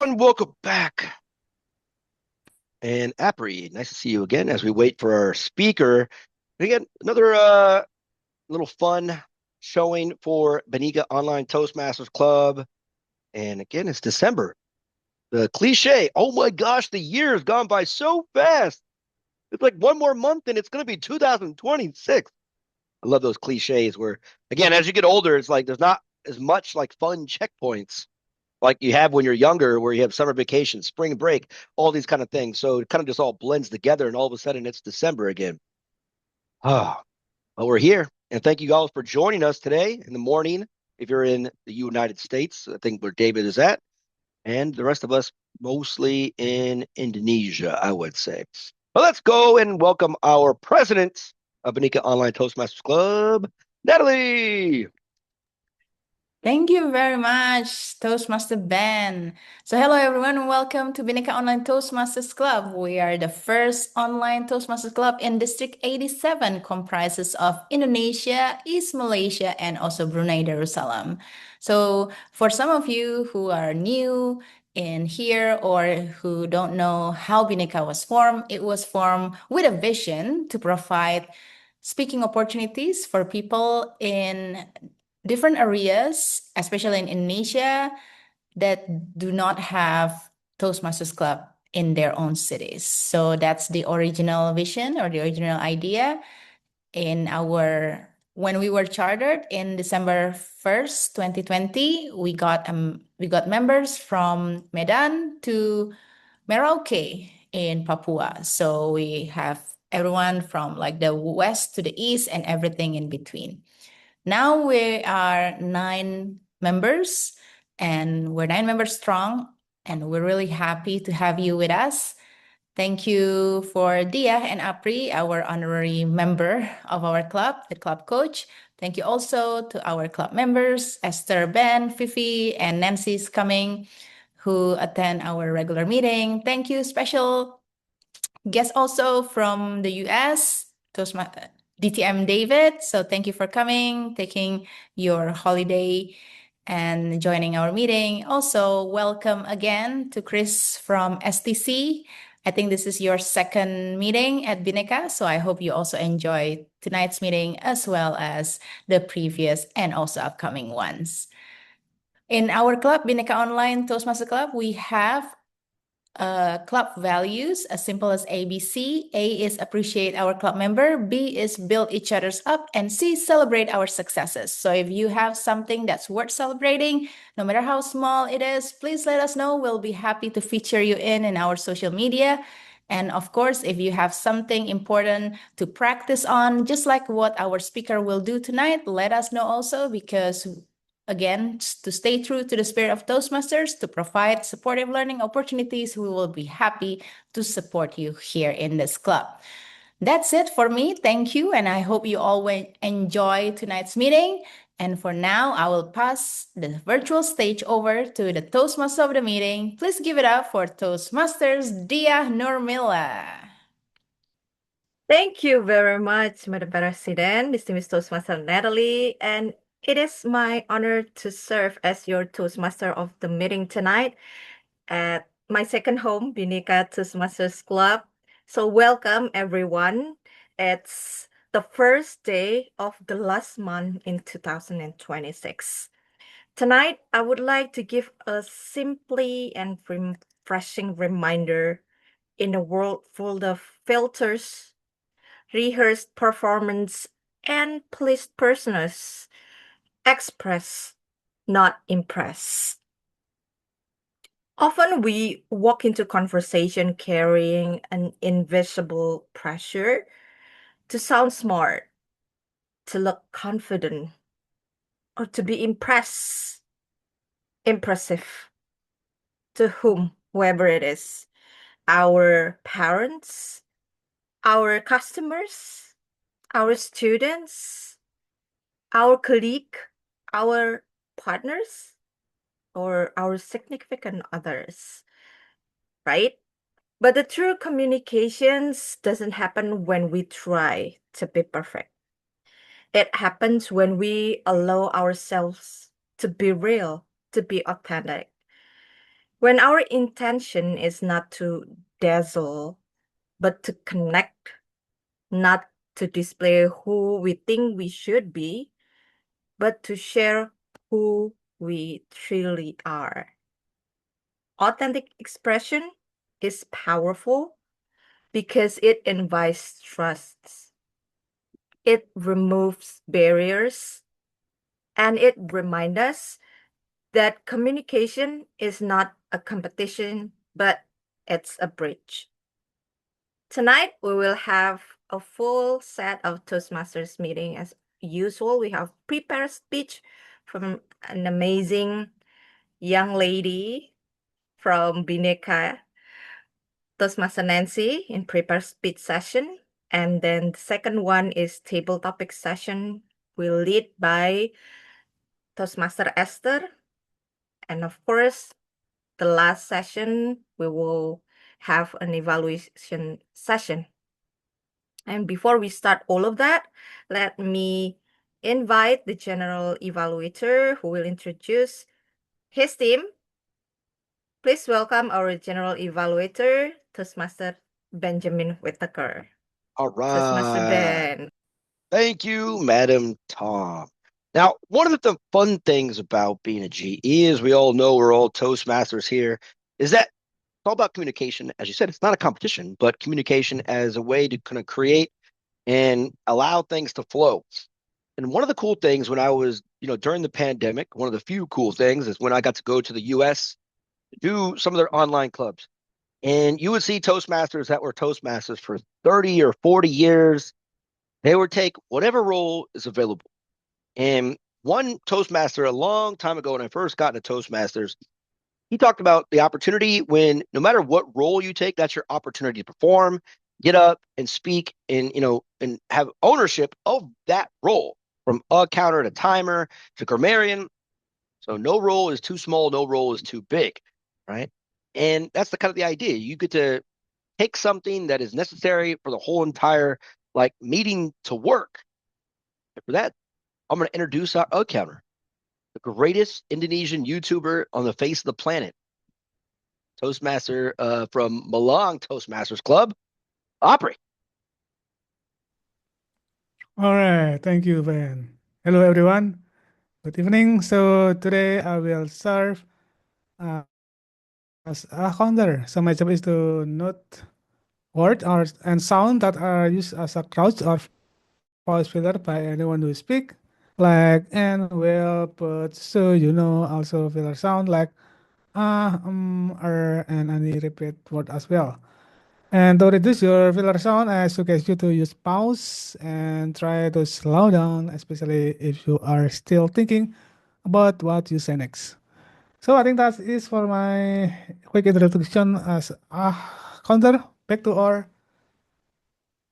And welcome back. And Apri, nice to see you again as we wait for our speaker. Again, another little fun showing for Bhinneka Online Toastmasters Club. And again, it's December. The cliche, oh my gosh, the year has gone by so fast. It's like one more month and it's going to be 2026. I love those cliches where, again, as you get older, it's like there's not as much like fun checkpoints like you have when you're younger, where you have summer vacation, spring break, all these kind of things. So it kind of just all blends together, and all of a sudden it's December again. Ah, well, we're here, and thank you all for joining us today in the morning. If you're in the United States, I think where David is at, and the rest of us mostly in Indonesia, I would say. Well, let's go and welcome our president of Bhinneka Online Toastmasters Club, Natalie. Thank you very much, Toastmaster Ben. So, hello everyone, and welcome to Bhinneka Online Toastmasters Club. We are the first online Toastmasters Club in District 87, comprises of Indonesia, East Malaysia, and also Brunei Darussalam. So, for some of you who are new in here or who don't know how Bhinneka was formed, it was formed with a vision to provide speaking opportunities for people in different areas, especially in Indonesia, that do not have Toastmasters Club in their own cities. So that's the original vision or the original idea in our when we were chartered in December 1st, 2020. We got members from Medan to Merauke in Papua. So we have everyone from like the west to the east and everything in between. Now we are 9 members, and we're 9 members strong, and we're really happy to have you with us. Thank you for Dia and Apri, our honorary member of our club, the club coach. Thank you also to our club members, Esther, Ben, Fifi, and Nancy's coming, who attend our regular meeting. Thank you, special guest also from the US, DTM David. So thank you for coming, taking your holiday and joining our meeting. Also, welcome again to Chris from STC. I think this is your second meeting at Bhinneka, so I hope you also enjoy tonight's meeting as well as the previous and also upcoming ones. In our club, Bhinneka Online Toastmaster Club, we have club values as simple as ABC. A is appreciate our club member, B is build each other's up, and C celebrate our successes. So if you have something that's worth celebrating, no matter how small it is, please let us know. We'll be happy to feature you in our social media. And of course, if you have something important to practice on, just like what our speaker will do tonight, let us know also, because again, to stay true to the spirit of Toastmasters, to provide supportive learning opportunities, we will be happy to support you here in this club. That's it for me. Thank you. And I hope you all will enjoy tonight's meeting. And for now, I will pass the virtual stage over to the Toastmaster of the meeting. Please give it up for Toastmasters Dia Nurmila. Thank you very much, Madam President, distinguished Toastmaster Natalie, and it is my honor to serve as your Toastmaster of the meeting tonight at my second home, Bhinneka Toastmasters Club. So welcome everyone. It's the first day of the last month in 2026. Tonight, I would like to give a simply and refreshing reminder in a world full of filters, rehearsed performance, and polished personas. Express, not impress. Often we walk into conversation carrying an invisible pressure to sound smart, to look confident, or to be impressive to whoever it is. Our parents, our customers, our students, our colleague, our partners, or our significant others, right? But the true communications doesn't happen when we try to be perfect. It happens when we allow ourselves to be real, to be authentic. When our intention is not to dazzle, but to connect, not to display who we think we should be, but to share who we truly are. Authentic expression is powerful because it invites trust. It removes barriers and it reminds us that communication is not a competition, but it's a bridge. Tonight, we will have a full set of Toastmasters meeting. As usual, we have prepared speech from an amazing young lady from Bhinneka, Toastmaster Nancy in prepared speech session. And then the second one is table topic session will lead by Toastmaster Esther. And of course, the last session, we will have an evaluation session. And before we start all of that, let me invite the general evaluator who will introduce his team. Please welcome our general evaluator, Toastmaster Benjamin Whittaker. All Toastmaster right. Ben. Thank you, Madam Tom. Now, one of the fun things about being a GE, as we all know, we're all Toastmasters here, is that it's all about communication. As you said, it's not a competition, but communication as a way to kind of create and allow things to flow. And one of the cool things when I was, during the pandemic, one of the few cool things is when I got to go to the US to do some of their online clubs. And you would see Toastmasters that were Toastmasters for 30 or 40 years. They would take whatever role is available. And one Toastmaster a long time ago when I first got into Toastmasters, he talked about the opportunity when no matter what role you take, that's your opportunity to perform, get up and speak and have ownership of that role from a counter to timer to grammarian. So no role is too small, no role is too big, right? And that's the kind of the idea. You get to take something that is necessary for the whole entire meeting to work. And for that, I'm going to introduce our counter, the greatest Indonesian YouTuber on the face of the planet, Toastmaster from Malang Toastmasters Club, Opry. All right, thank you, Ben. Hello, everyone. Good evening. So today I will serve as a counter. So my job is to note words or and sound that are used as a crouch or voice filler by anyone who speak, like and will, but so also filler sound like and any repeat word as well. And to reduce your filler sound, I suggest you to use pause and try to slow down, especially if you are still thinking about what you say next. So I think that is for my quick introduction as a counter. Back to our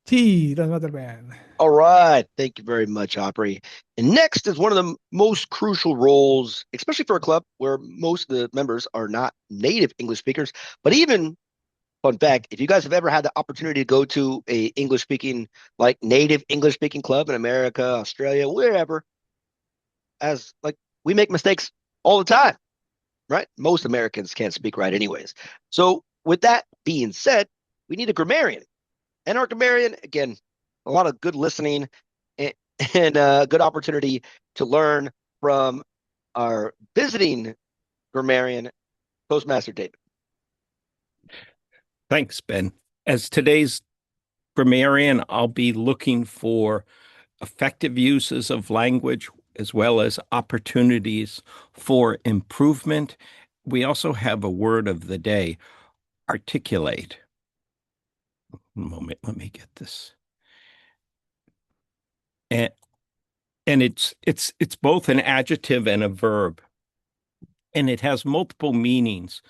T, the mother band. All right. Thank you very much, Opry. And next is one of the most crucial roles, especially for a club where most of the members are not native English speakers. But even, fun fact, if you guys have ever had the opportunity to go to a English speaking, native English speaking club in America, Australia, wherever, as we make mistakes all the time, right? Most Americans can't speak right anyways. So with that being said, we need a grammarian. And our grammarian, again, a lot of good listening and a good opportunity to learn from our visiting grammarian, Toastmaster David. Thanks, Ben. As today's grammarian, I'll be looking for effective uses of language as well as opportunities for improvement. We also have a word of the day, articulate. One moment, let me get this. And it's both an adjective and a verb. And it has multiple meanings.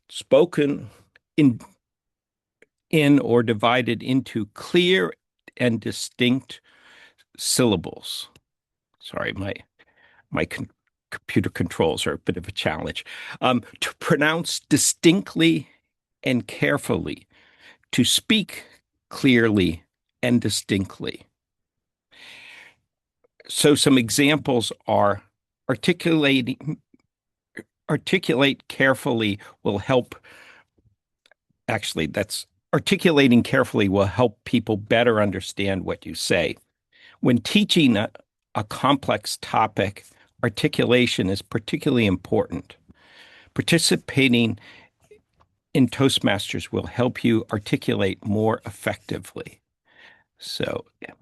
Spoken in or divided into clear and distinct syllables. Sorry, my computer controls are a bit of a challenge. To pronounce distinctly and carefully, to speak clearly and distinctly. So some examples are articulating articulate carefully will help. Actually, that's articulating carefully will help people better understand what you say. When teaching a complex topic, articulation is particularly important. Participating in Toastmasters will help you articulate more effectively. So, yeah.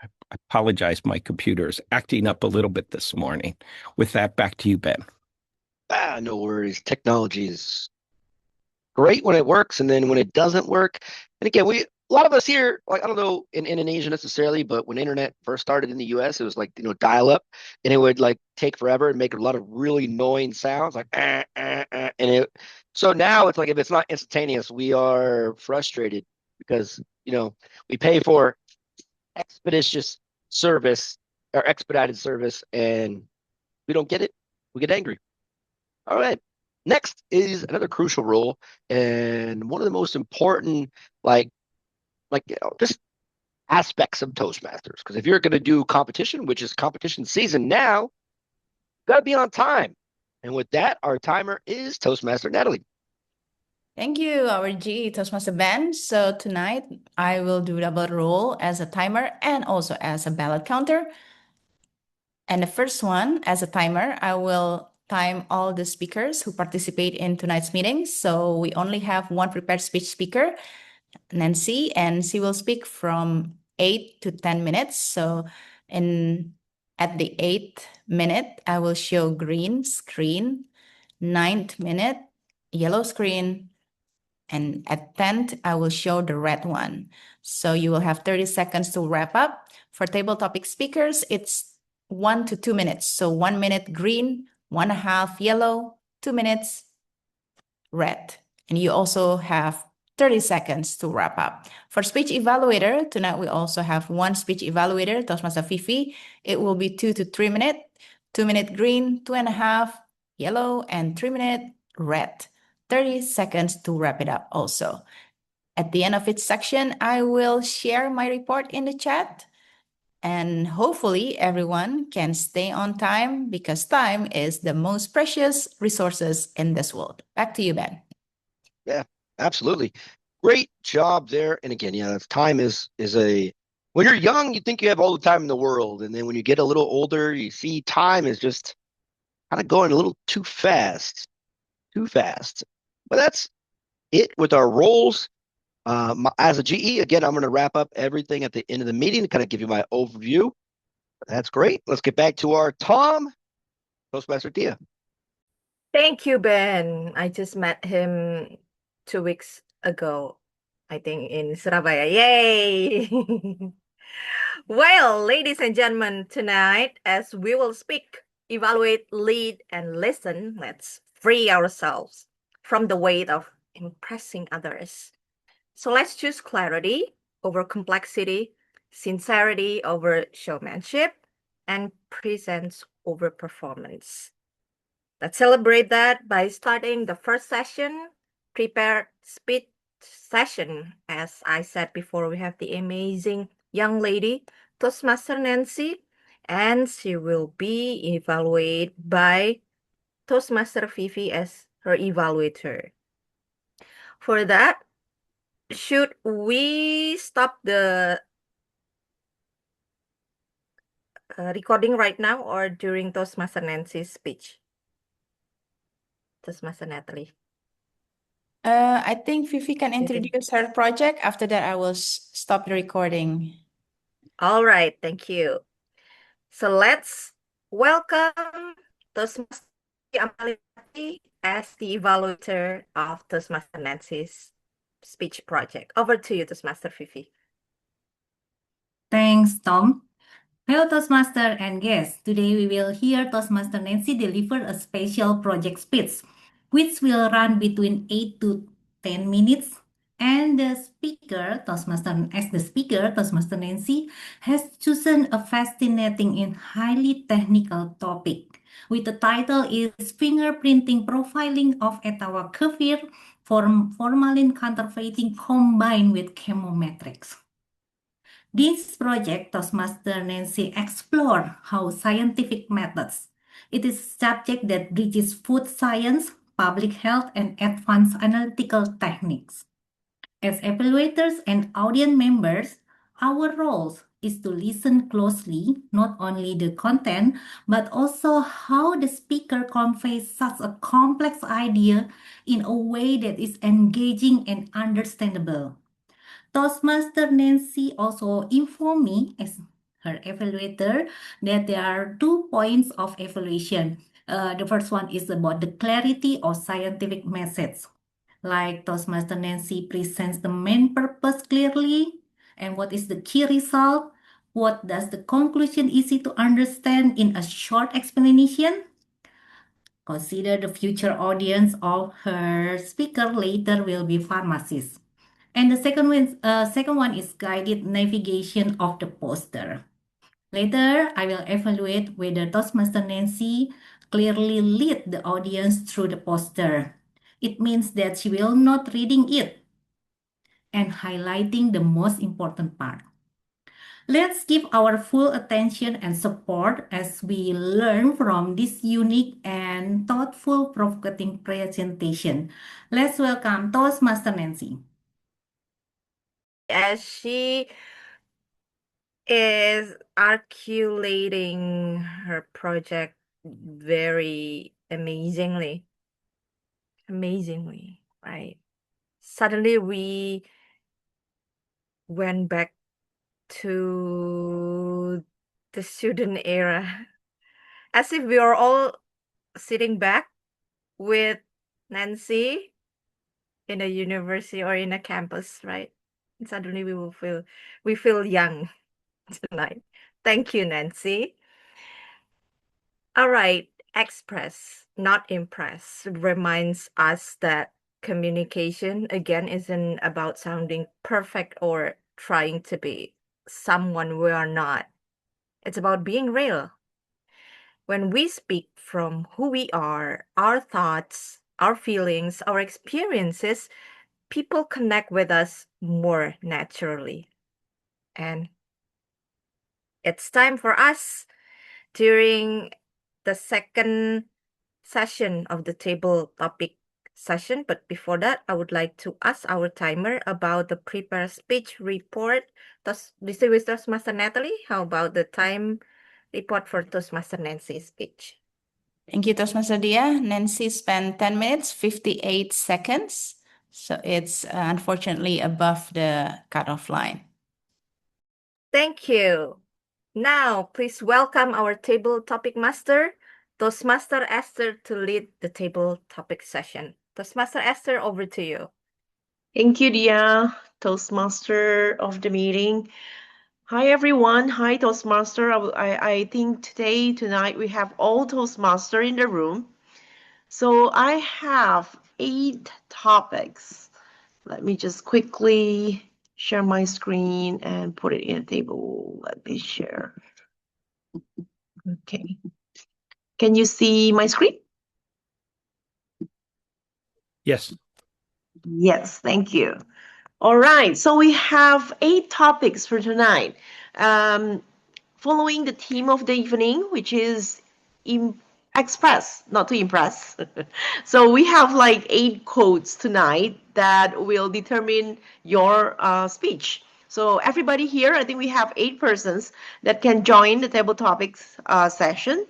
I apologize, my computer is acting up a little bit this morning. With that, back to you, Ben. No worries. Technology is great when it works, and then when it doesn't work, and again, a lot of us here, like I don't know in Indonesia necessarily, but when internet first started in the US, it was like dial up, and it would like take forever and make a lot of really annoying sounds, like and it. So now it's like if it's not instantaneous, we are frustrated because we pay for expeditious service or expedited service, and we don't get it. We get angry. All right. Next is another crucial role and one of the most important, just aspects of Toastmasters. Because if you're going to do competition, which is competition season now, you got to be on time. And with that, our timer is Toastmaster Natalie. Thank you, our G Toastmaster Ben. So tonight I will do double role as a timer and also as a ballot counter. And the first one, as a timer, I will time all the speakers who participate in tonight's meeting. So we only have one prepared speech speaker, Nancy, and she will speak from 8 to 10 minutes. So at the 8th minute, I will show green screen, 9th minute, yellow screen, and at 10th, I will show the red one. So you will have 30 seconds to wrap up. For table topic speakers, it's 1 to 2 minutes. So 1 minute green, 1.5 yellow, 2 minutes red. And you also have 30 seconds to wrap up. For speech evaluator, tonight we also have one speech evaluator, Toastmaster Fifi. It will be 2 to 3 minutes, 2 minute green, 2.5 yellow, and 3 minute red. 30 seconds to wrap it up also. At the end of each section, I will share my report in the chat. And hopefully everyone can stay on time because time is the most precious resources in this world. Back to you, Ben. Yeah, absolutely. Great job there. And again, time is when you're young, you think you have all the time in the world. And then when you get a little older, you see time is just kind of going a little too fast. But that's it with our roles. As a GE, again, I'm going to wrap up everything at the end of the meeting to kind of give you my overview. That's great. Let's get back to our Tom, Toastmaster Dia. Thank you, Ben. I just met him 2 weeks ago, I think in Surabaya. Yay! Well, ladies and gentlemen, tonight, as we will speak, evaluate, lead, and listen, let's free ourselves from the weight of impressing others. So let's choose clarity over complexity, sincerity over showmanship, and presence over performance. Let's celebrate that by starting the first session, prepared speech session. As I said before, we have the amazing young lady, Toastmaster Nancy, and she will be evaluated by Toastmaster Fifi as her evaluator. For that, should we stop the recording right now or during Toastmaster Nancy's speech? Toastmaster Natalie. I think Fifi can introduce her project. After that, I will stop the recording. All right, thank you. So let's welcome Toastmaster Amaliati as the evaluator of Toastmaster Nancy's speech project. Over to you, Toastmaster Fifi. Thanks, Tom. Hello, Toastmaster and guests. Today we will hear Toastmaster Nancy deliver a special project speech, which will run between 8 to 10 minutes. And the speaker, Toastmaster Nancy, has chosen a fascinating and highly technical topic, with the title is Fingerprinting Profiling of Etowah Kefir Formalin Counterfeiting Combined with Chemometrics. This project, Toastmaster Nancy explore how scientific methods. It is a subject that bridges food science, public health, and advanced analytical techniques. As evaluators and audience members, our role is to listen closely, not only the content, but also how the speaker conveys such a complex idea in a way that is engaging and understandable. Toastmaster Nancy also informed me as her evaluator that there are 2 points of evaluation. The first one is about the clarity of scientific message. Like Toastmaster Nancy presents the main purpose clearly and what is the key result. What does the conclusion easy to understand in a short explanation? Consider the future audience of her speaker later will be pharmacists. And the second one is guided navigation of the poster. Later, I will evaluate whether Toastmaster Nancy clearly lead the audience through the poster. It means that she will not reading it and highlighting the most important part. Let's give our full attention and support as we learn from this unique and thoughtful provocative presentation. Let's welcome Toastmaster Nancy. As she is articulating her project very amazingly, right? Suddenly we went back to the student era, as if we are all sitting back with Nancy in a university or in a campus, right? And suddenly we feel young tonight. Thank you, Nancy. All right, express, not impress, reminds us that communication again isn't about sounding perfect or trying to be someone we are not. It's about being real. When we speak from who we are, our thoughts, our feelings, our experiences, people connect with us more naturally. And it's time for us during the second session of the table topic session. But before that, I would like to ask our timer about the prepare speech report. Distinguished Toastmaster Natalie, how about the time report for Toastmaster Nancy's speech? Thank you, Toastmaster Dia. Nancy spent 10 minutes, 58 seconds. So it's unfortunately above the cutoff line. Thank you. Now, please welcome our table topic master, Toastmaster Esther, to lead the table topic session. Toastmaster Esther, over to you. Thank you, Dia, Toastmaster of the meeting. Hi, everyone. Hi, Toastmaster. I think tonight, we have all Toastmaster in the room. So I have 8 topics. Let me just quickly share my screen and put it in a table. Let me share. Okay. Can you see my screen? Yes. Yes, thank you. All right, so we have 8 topics for tonight. Following the theme of the evening, which is express, not to impress. So we have like 8 quotes tonight that will determine your speech. So everybody here, I think we have 8 persons that can join the table topics session.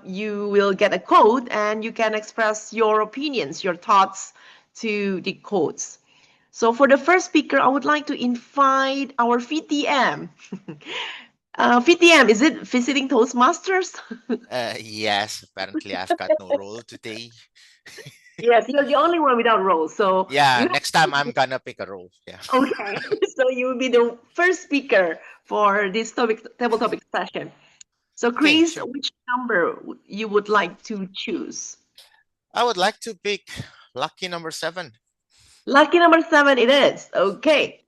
You will get a quote and you can express your opinions, your thoughts to the quotes. So for the first speaker, I would like to invite our VTM. VTM, is it visiting Toastmasters? Yes, apparently I've got no role today. Yes, you're the only one without role. So Yeah, next time I'm gonna pick a role. Yeah. okay, so you will be the first speaker for this table topic session. So Chris, sure. which number you would like to choose? I would like to pick lucky number 7. Lucky number 7 it is. Okay.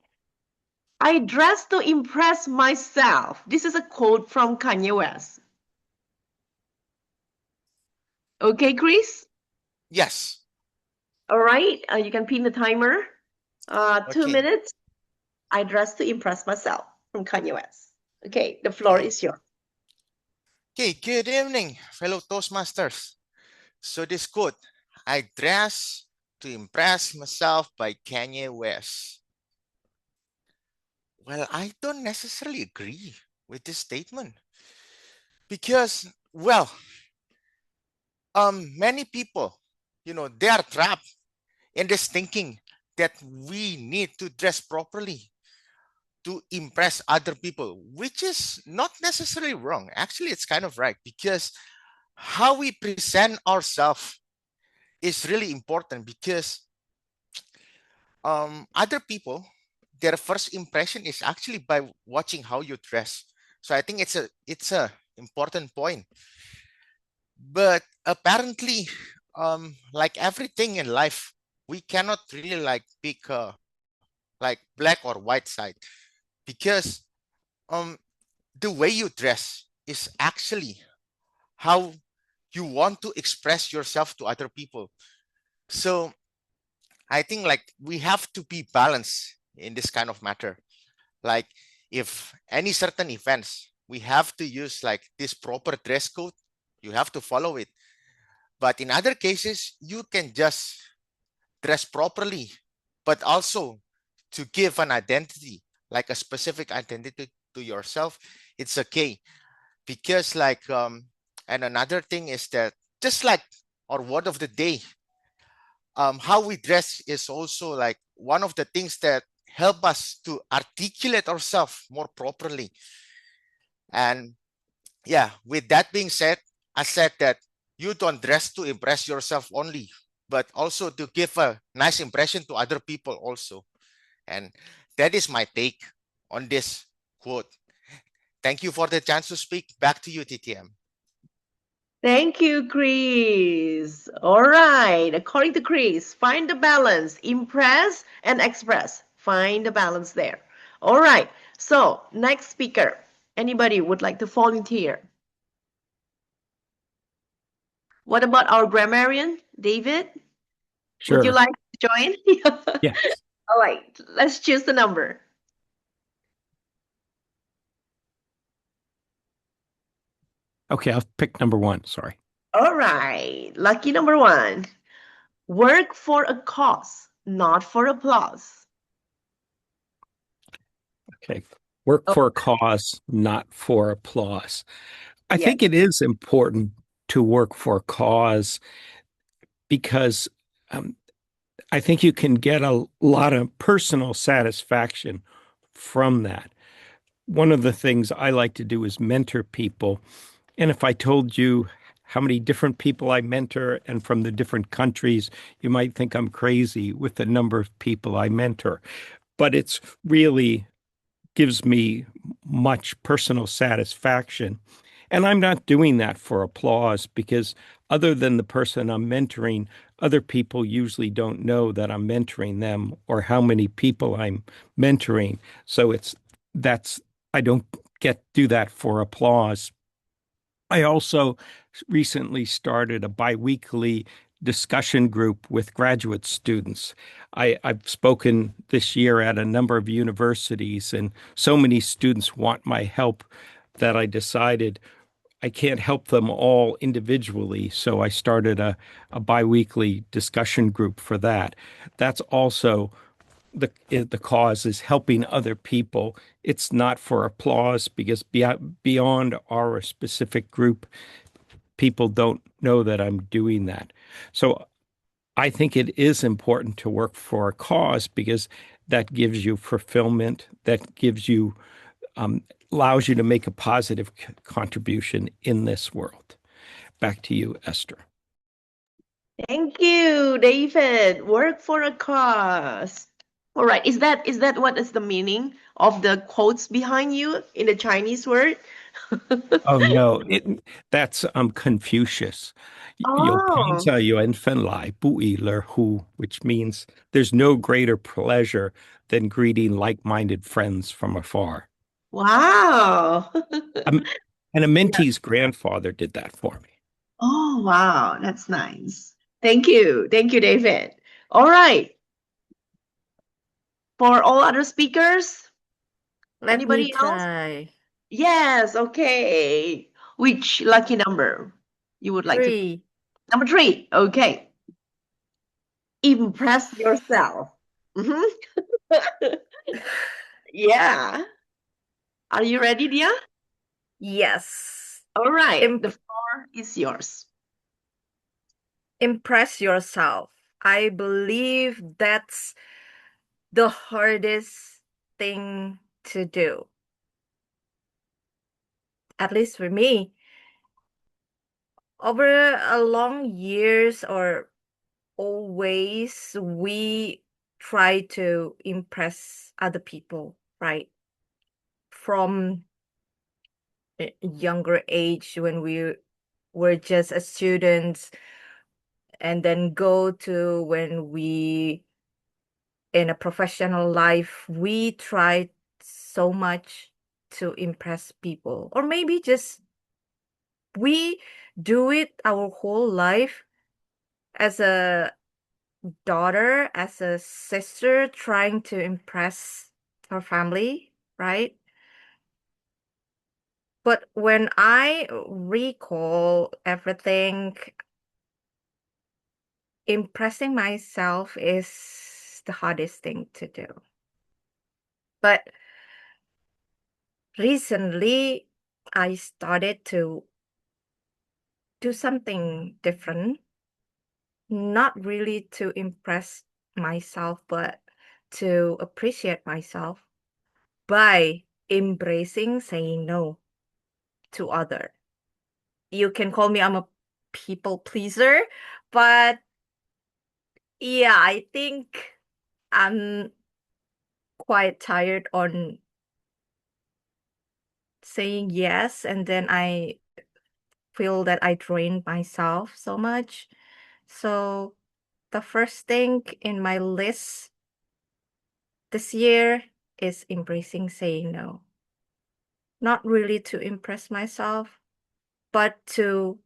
I dress to impress myself. This is a quote from Kanye West. Okay, Chris? Yes. All right. You can pin the timer. 2 Okay. minutes. I dress to impress myself. from Kanye West. Okay, the floor is yours. Okay, good evening, fellow Toastmasters. So this quote, I dress to impress myself by Kanye West. Well, I don't necessarily agree with this statement because, well, many people, they are trapped in this thinking that we need to dress properly to impress other people, which is not necessarily wrong. Actually, it's kind of right because how we present ourselves is really important because other people, their first impression is actually by watching how you dress. So I think it's a important point. But apparently, like everything in life, we cannot really like pick like black or white side because um the way you dress is actually how you want to express yourself to other people. So I think like we have to be balanced in this kind of matter. Like if any certain events, we have to use like this proper dress code, you have to follow it. But in other cases, you can just dress properly, but also to give an identity, like a specific identity to yourself, it's okay. Because like and another thing is that just like our word of the day, how we dress is also like one of the things that help us to articulate ourselves more properly. And yeah, with that being said, I said that you don't dress to impress yourself only, but also to give a nice impression to other people also. And that is my take on this quote. Thank you for the chance to speak. Back to you, TTM. Thank you, Chris. All right. According to Chris, find the balance, impress and express. Find the balance there. All right. So, next speaker. Anybody would like to volunteer? What about our grammarian, David? Would you Sure. like to join? Yes. All right. Let's choose the number. Okay, I'll pick number 1. Sorry. All right. Lucky number 1. Work for a cause, not for applause. Okay. Work for a cause, not for applause. I Yes. think it is important to work for a cause because I think you can get a lot of personal satisfaction from that. One of the things I like to do is mentor people. And if I told you how many different people I mentor and from the different countries, you might think I'm crazy with the number of people I mentor. But it's really gives me much personal satisfaction. And I'm not doing that for applause because other than the person I'm mentoring, other people usually don't know that I'm mentoring them or how many people I'm mentoring. So I don't do that for applause. I also recently started a biweekly discussion group with graduate students. I've spoken this year at a number of universities, and so many students want my help that I decided I can't help them all individually. So I started a biweekly discussion group for that. That's also the cause is helping other people. It's not for applause because beyond our specific group, people don't know that I'm doing that. So I think it is important to work for a cause because that gives you fulfillment, that gives you allows you to make a positive contribution in this world. Back to you, Esther. Thank you, David. Work for a cause. All right. Is that what is the meaning of the quotes behind you in the Chinese word? Oh no, that's Confucius. Oh, 有朋自远方来，不亦乐乎, which means there's no greater pleasure than greeting like-minded friends from afar. wow. And a mentee's grandfather did that for me. Oh, wow. That's nice. Thank you. Thank you, David. All right. For all other speakers, Let me Anybody else? try. Yes, okay. Which lucky number you would like to? 3. Number 3, okay. Impress yourself. Mhm. Yeah. Are you ready, Dia? Yes. All right. Imp- The floor is yours. impress yourself. I believe that's the hardest thing to do. At least for me. Over a long years or always we try to impress other people, right? From a younger age when we were just a student and then go to when we in a professional life, we try so much to impress people. Or maybe just we do it our whole life as a daughter, as a sister, trying to impress her family, right? But when I recall everything, impressing myself is the hardest thing to do. But recently, I started to do something different, not really to impress myself, but to appreciate myself by embracing saying no to other. You can call me I'm a people pleaser, but yeah, I think I'm quite tired on saying yes and then I feel that I drained myself so much. So the first thing in my list this year is embracing saying no. Not really to impress myself, but to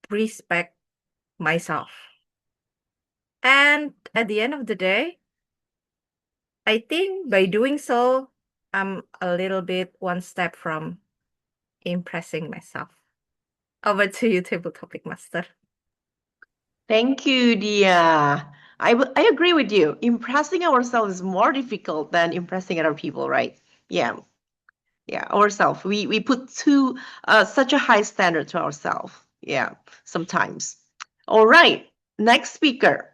respect myself. And at the end of the day, I think by doing so, I'm a little bit one step from impressing myself. Over to you, Table Topic Master. Thank you, Dia. I agree with you. Impressing ourselves is more difficult than impressing other people, right? Yeah. Yeah, ourselves. We put such a high standard to ourselves. Yeah, sometimes. All right. Next speaker.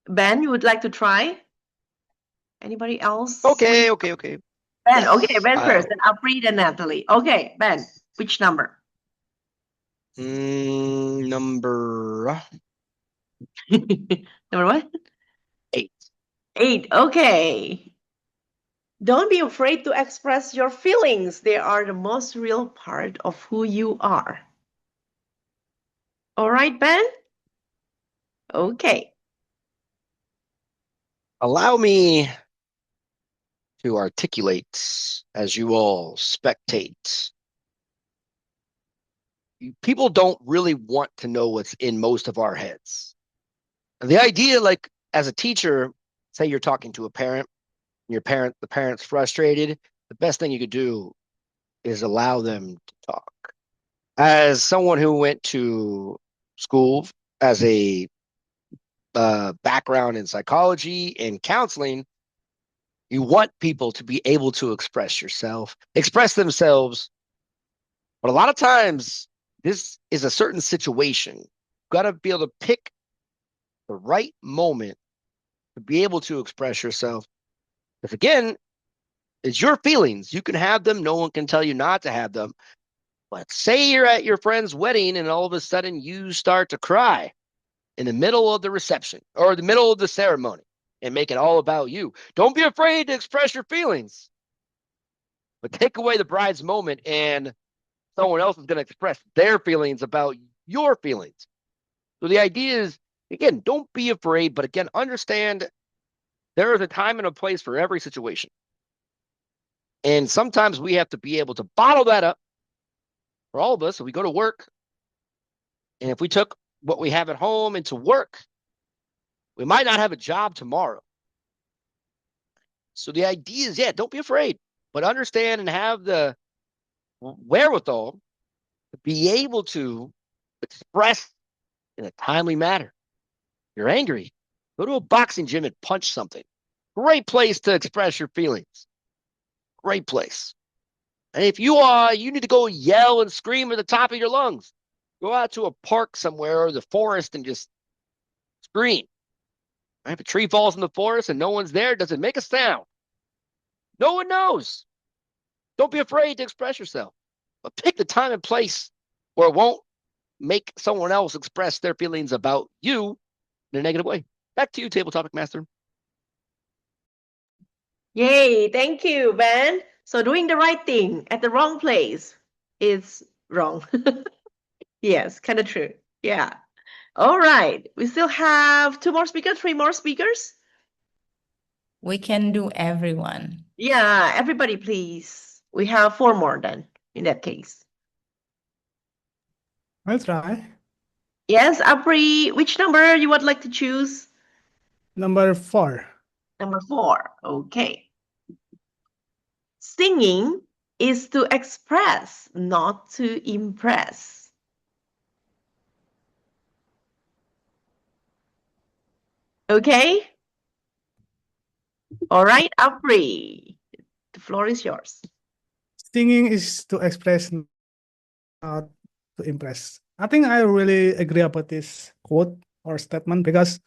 Ben, you would like to try? Anybody else? Okay. Ben, Yes. okay, Ben first, then Apri, then Natalie. Okay, Ben, which number? Number Number what? 8. 8. Okay. Don't be afraid to express your feelings. They are the most real part of who you are. All right, Ben? Okay. Allow me to articulate as you all spectate. People don't really want to know what's in most of our heads. The idea, like as a teacher, say you're talking to a parent, the parent's frustrated, the best thing you could do is allow them to talk. As someone who went to school as a background in psychology and counseling, you want people to be able to express themselves. But a lot of times, this is a certain situation. You've got to be able to pick the right moment to be able to express yourself. Because again, it's your feelings. You can have them. No one can tell you not to have them. But say you're at your friend's wedding and all of a sudden you start to cry in the middle of the reception or the middle of the ceremony and make it all about you. Don't be afraid to express your feelings. But take away the bride's moment and someone else is going to express their feelings about your feelings. So the idea is, again, don't be afraid, but again, understand there is a time and a place for every situation. And sometimes we have to be able to bottle that up for all of us. So we go to work, and if we took what we have at home into work, we might not have a job tomorrow. So the idea is, yeah, don't be afraid, but understand and have the wherewithal to be able to express in a timely manner. You're angry, go to a boxing gym and punch something. Great place to express your feelings. Great place. And if you need to go yell and scream at the top of your lungs. Go out to a park somewhere or the forest and just scream. If a tree falls in the forest and no one's there, does it make a sound? No one knows. Don't be afraid to express yourself, but pick the time and place where it won't make someone else express their feelings about you in a negative way. Back to you, Table Topic Master. Yay, thank you, Ben. So doing the right thing at the wrong place is wrong. Yes, kind of true. Yeah. All right. We still have two more speakers, three more speakers. We can do everyone. Yeah, everybody, please. We have four more then, in that case. I'll try. Yes, Apri, which number you would like to choose? Number 4. Number 4. Okay. Singing is to express, not to impress. Okay? All right, Apri. The floor is yours. Singing is to express, not to impress. I think I really agree about this quote or statement because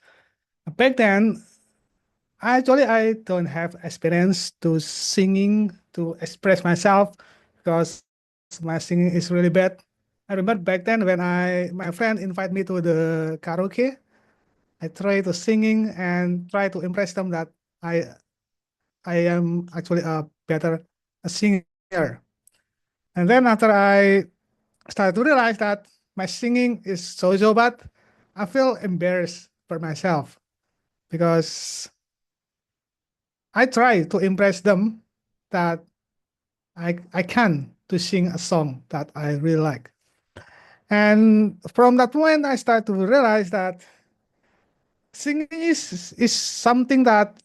back then, I don't have experience to singing to express myself because my singing is really bad. I remember back then when my friend invited me to the karaoke, I try to singing and try to impress them that I am actually a better singer. And then after I started to realize that my singing is so bad, I feel embarrassed for myself because I try to impress them that I can to sing a song that I really like. And from that point, I start to realize that singing is something that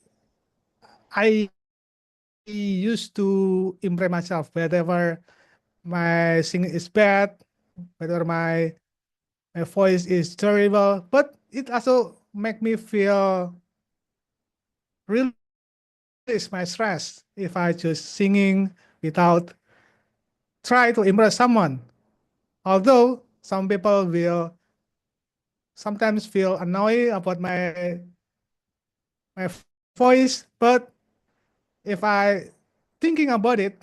I used to impress myself, whether my singing is bad, whether my voice is terrible, but it also make me feel release my stress if I just singing without try to impress someone. Although some people will sometimes feel annoyed about my voice, but if I thinking about it,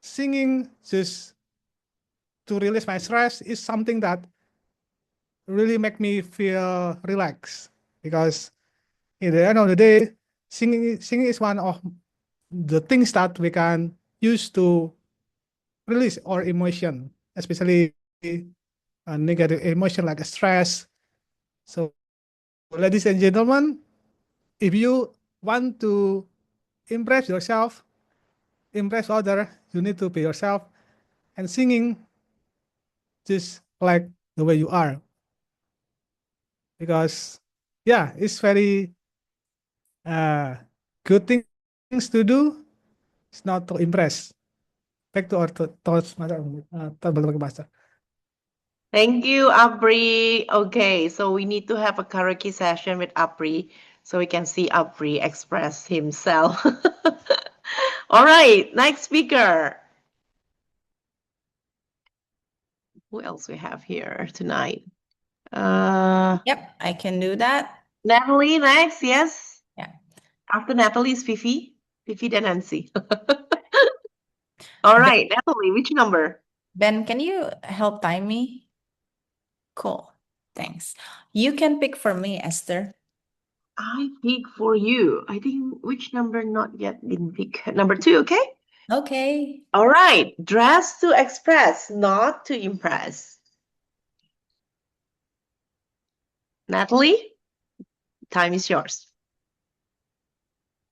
singing just to release my stress is something that really make me feel relaxed because in the end of the day, singing is one of the things that we can use to release our emotion, especially a negative emotion like stress. So, ladies and gentlemen, if you want to impress yourself, impress other, you need to be yourself and singing just like the way you are. Because yeah, it's very good things to do. It's not to impress. Back to our thoughts, master. Thank you, Apri. Okay, so we need to have a karaoke session with Apri so we can see Apri express himself. All right, next speaker. Who else we have here tonight? Yep, I can do that. Natalie next, yes. Yeah. After Natalie is Fifi. Fifi then Nancy. All right, Natalie, which number? Ben, can you help time me? Cool. Thanks. You can pick for me, Esther. I pick for you. I think which number not yet been picked? Number 2, okay? Okay. All right. Dress to express, not to impress. Natalie, time is yours.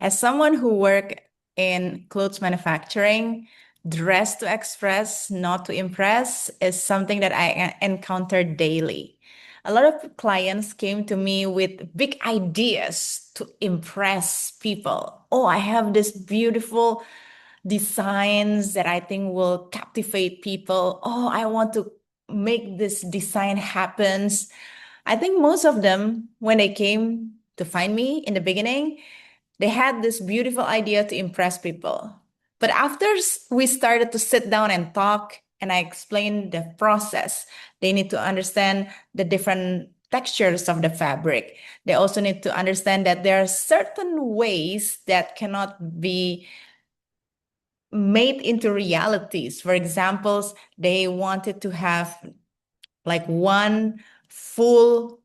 As someone who work in clothes manufacturing, dress to express, not to impress is something that I encounter daily. A lot of clients came to me with big ideas to impress people. Oh, I have this beautiful designs that I think will captivate people. Oh, I want to make this design happen. I think most of them, when they came to find me in the beginning, they had this beautiful idea to impress people. But after we started to sit down and talk, and I explained the process, they need to understand the different textures of the fabric. They also need to understand that there are certain ways that cannot be made into realities. For examples, they wanted to have like one full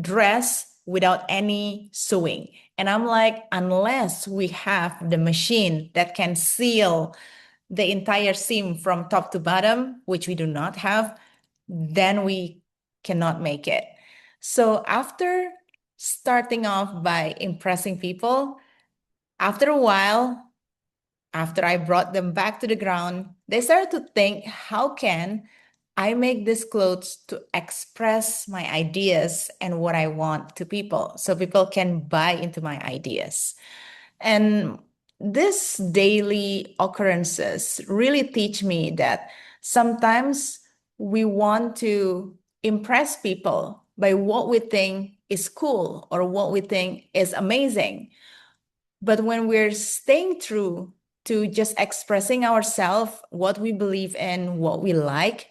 dress without any sewing. And I'm like, unless we have the machine that can seal the entire seam from top to bottom, which we do not have, then we cannot make it. So after starting off by impressing people, after a while, after I brought them back to the ground, they started to think, how can I make these clothes to express my ideas and what I want to people so people can buy into my ideas? And these daily occurrences really teach me that sometimes we want to impress people by what we think is cool or what we think is amazing. But when we're staying true to just expressing ourselves, what we believe in, what we like,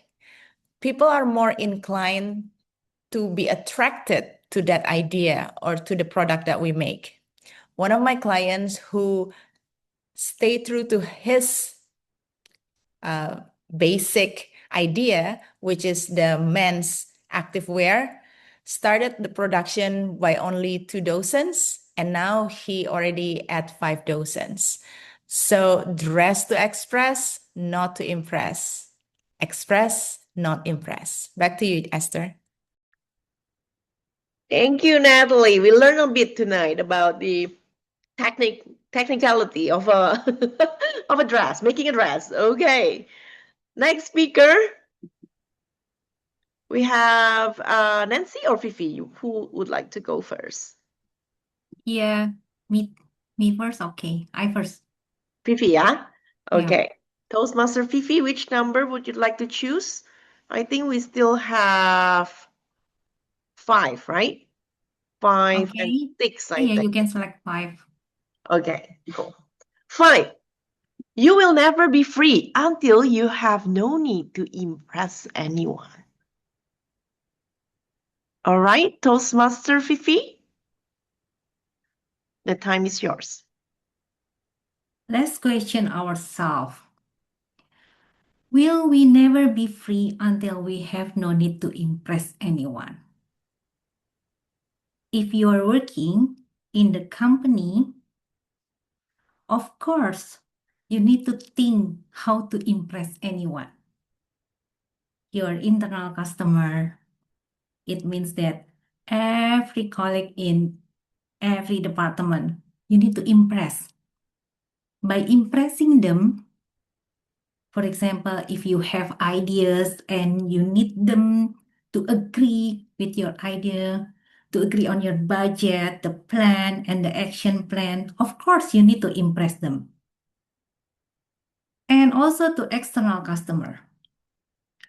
people are more inclined to be attracted to that idea or to the product that we make. One of my clients who stayed true to his basic idea, which is the men's activewear, started the production by only 2 dozens, and now he already at 5 dozens. So dress to express, not to impress. Express, not impress. Back to you, Esther. Thank you, Natalie. We learned a bit tonight about the technicality of a of a dress, making a dress. Okay. Next speaker, we have Nancy or Fifi. Who would like to go first? Yeah, me, me first. Okay, I first. Fifi, yeah? Yeah. Okay. Toastmaster Fifi, which number would you like to choose? I think we still have 5, right? 5 and Okay. 6, I Yeah, you think. can select 5. Okay, cool. 5. You will never be free until you have no need to impress anyone. All right, Toastmaster Fifi, the time is yours. Let's question ourselves. Will we never be free until we have no need to impress anyone? If you are working in the company, of course, you need to think how to impress anyone. Your internal customer, it means that every colleague in every department, you need to impress. By impressing them, for example, if you have ideas and you need them to agree with your idea, to agree on your budget, the plan, and the action plan, of course, you need to impress them. And also to external customer.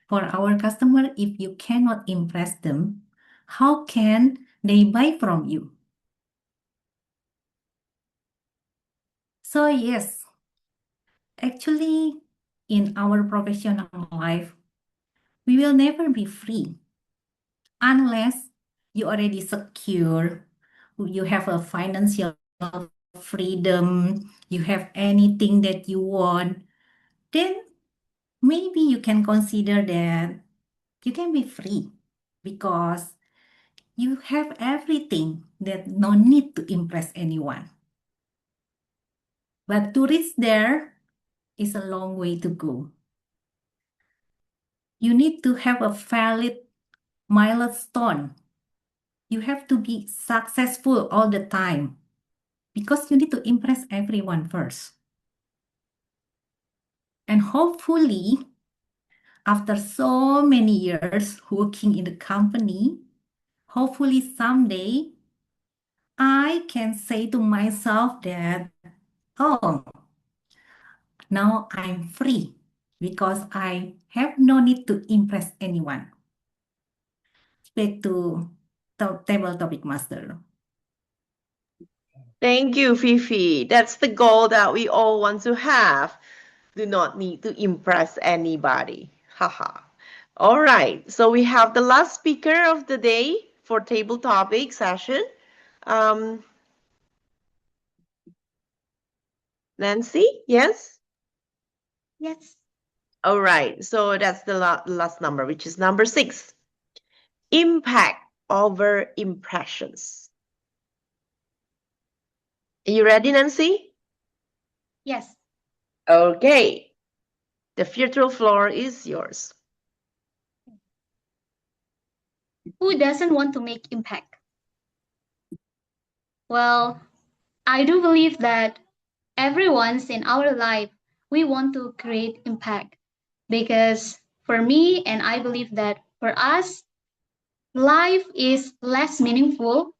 For our customer, if you cannot impress them, how can they buy from you? So yes, actually, in our professional life, we will never be free unless you already secure, you have a financial freedom, you have anything that you want, then maybe you can consider that you can be free because you have everything that no need to impress anyone. But to reach there is a long way to go. You need to have a valid milestone. You have to be successful all the time because you need to impress everyone first. And hopefully, After so many years working in the company, hopefully someday I can say to myself that, oh, now I'm free because I have no need to impress anyone. Back to table topic master. Thank you, Fifi. That's the goal that we all want to have. Do not need to impress anybody. Haha. All right. So we have the last speaker of the day for table topic session. Nancy, yes? Yes. All right. So that's the last number, which is number 6. Impact over impressions. Are you ready, Nancy? Yes. Okay. The virtual floor is yours. Who doesn't want to make impact? Well, I do believe that everyone's in our life, we want to create impact because for me, and I believe that for us, life is less meaningful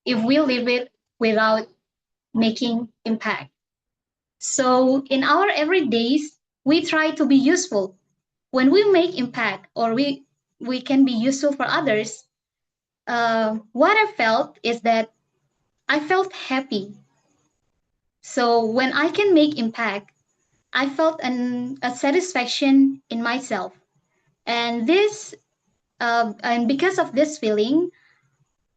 if we live it without making impact. So in our everydays, we try to be useful. When we make impact or we can be useful for others, what I felt is that I felt happy. So when I can make impact, I felt a satisfaction in myself. And and because of this feeling,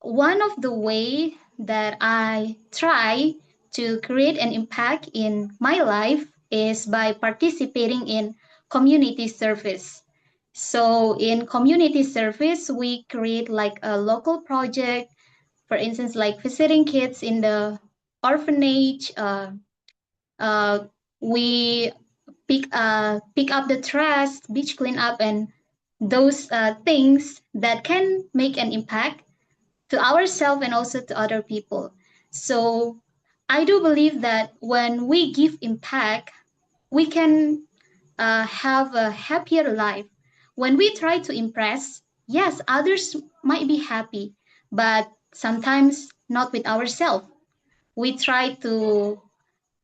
one of the way that I try to create an impact in my life is by participating in community service. So in community service, we create like a local project, for instance, like visiting kids in the orphanage. Uh, we pick up the trash, beach cleanup, and those things that can make an impact to ourselves and also to other people. So I do believe that when we give impact, we can have a happier life. When we try to impress, yes, others might be happy, but sometimes not with ourselves. We try to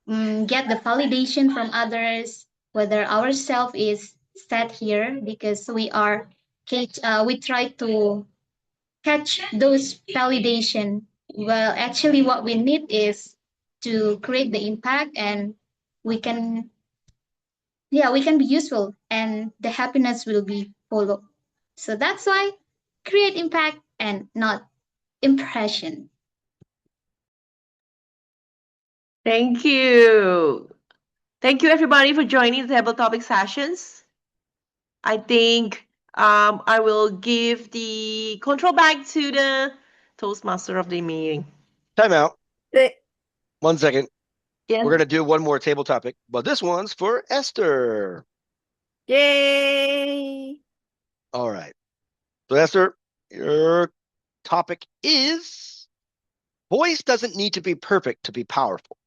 get the validation from others, whether ourselves is set here because we try to catch those validation. Well, actually, what we need is to create the impact, and we can, yeah, we can be useful, and the happiness will be follow. So that's why create impact and not impression. Thank you. Thank you, everybody, for joining the table topic sessions. I think I will give the control back to the Toastmaster of the meeting. Time out. Eh, 1 second. Yes. We're going to do one more table topic, but this one's for Esther. Yay! All right. So, Esther, your topic is voice doesn't need to be perfect to be powerful.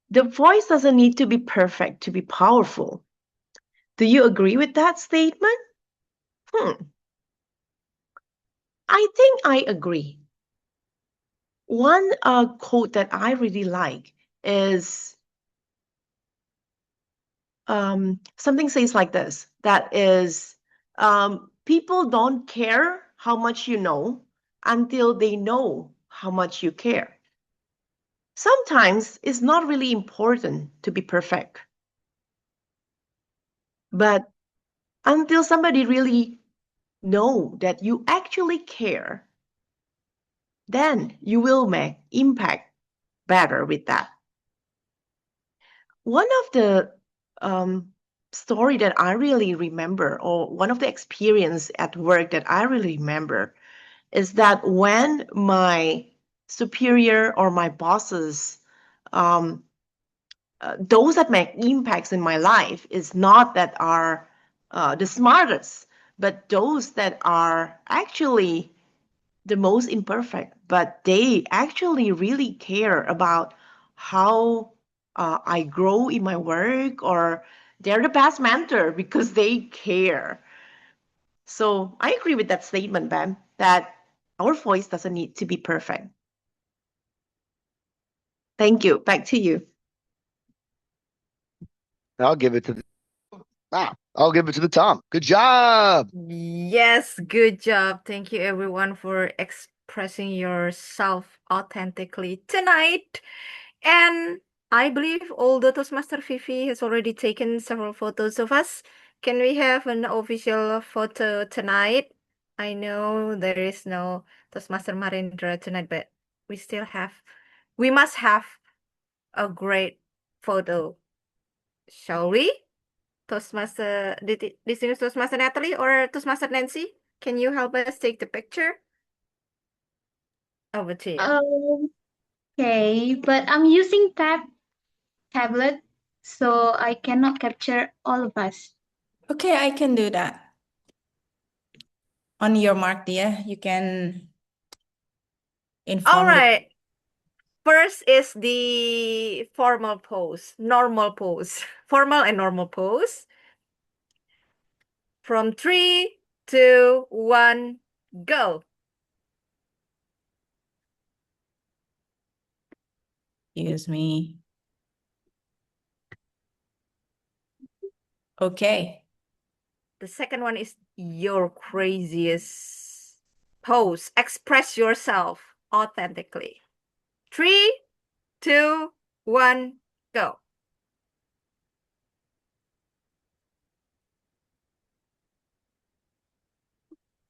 The voice doesn't need to be perfect to be powerful. Do you agree with that statement? I think I agree. One quote that I really like is something says like this, that is, people don't care how much you know until they know how much you care. Sometimes it's not really important to be perfect. But until somebody really know that you actually care, then you will make impact better with that. One of the story that I really remember, or one of the experience at work that I really remember, is that when my superior or my bosses, those that make impacts in my life is not that are the smartest, but those that are actually the most imperfect, but they actually really care about how I grow in my work, or they're the best mentor because they care. So I agree with that statement, Ben, that our voice doesn't need to be perfect. Thank you. Back to you. I'll give it to the I'll give it to the Tom. Good job. Yes, good job. Thank you everyone for expressing yourself authentically tonight. And I believe although Toastmaster Fifi has already taken several photos of us, can we have an official photo tonight? I know there is no Toastmaster Marindra tonight, but we must have a great photo, shall we? Distinguished Toastmaster Natalie or Toastmaster Nancy, can you help us take the picture? Over to you. Okay, but I'm using tablet, so I cannot capture all of us. Okay, I can do that. On your mark, dear, you can All inform the right. First is the formal pose, normal pose, formal and normal pose. From 3, 2, 1, go. Excuse me. Okay. The second one is your craziest pose. Express yourself authentically. 3, 2, 1, go.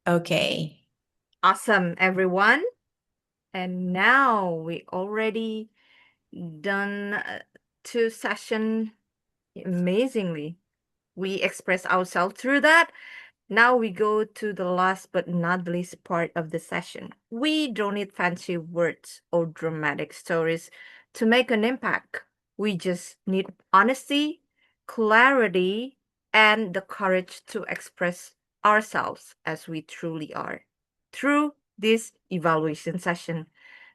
Okay. Awesome, everyone. And now we already done 2 sessions amazingly. We express ourselves through that. Now we go to the last but not least part of the session. We don't need fancy words or dramatic stories to make an impact. We just need honesty, clarity, and the courage to express ourselves as we truly are through this evaluation session.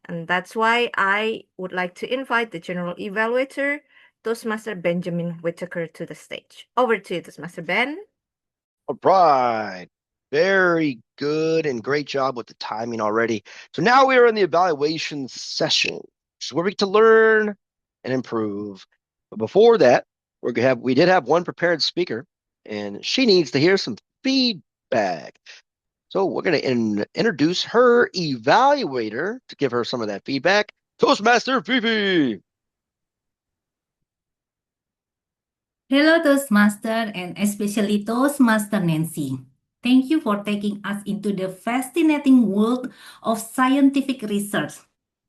And that's why I would like to invite the general evaluator, Toastmaster Benjamin Whitaker, to the stage. Over to you, Toastmaster Ben. All right. Very good and great job with the timing already. So now we are in the evaluation session, which is where we get to learn and improve. But before that, we did have one prepared speaker, and she needs to hear some feedback. So we're going to introduce her evaluator to give her some of that feedback. Toastmaster Fifi. Hello, Toastmaster, and especially Toastmaster Nancy. Thank you for taking us into the fascinating world of scientific research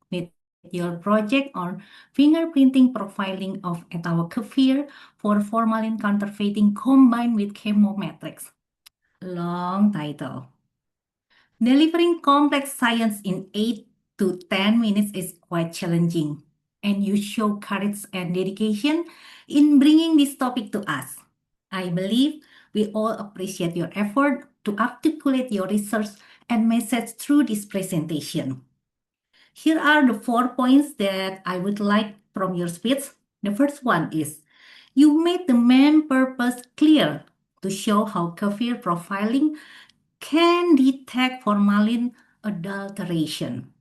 with your project on fingerprinting profiling of etavocaphir for formalin counterfeiting combined with chemometrics. Long title. Delivering complex science in 8 to 10 minutes is quite challenging, and you show courage and dedication in bringing this topic to us. I believe we all appreciate your effort to articulate your research and message through this presentation. Here are the 4 points that I would like from your speech. The first one is, you made the main purpose clear to show how kaffir profiling can detect formalin adulteration.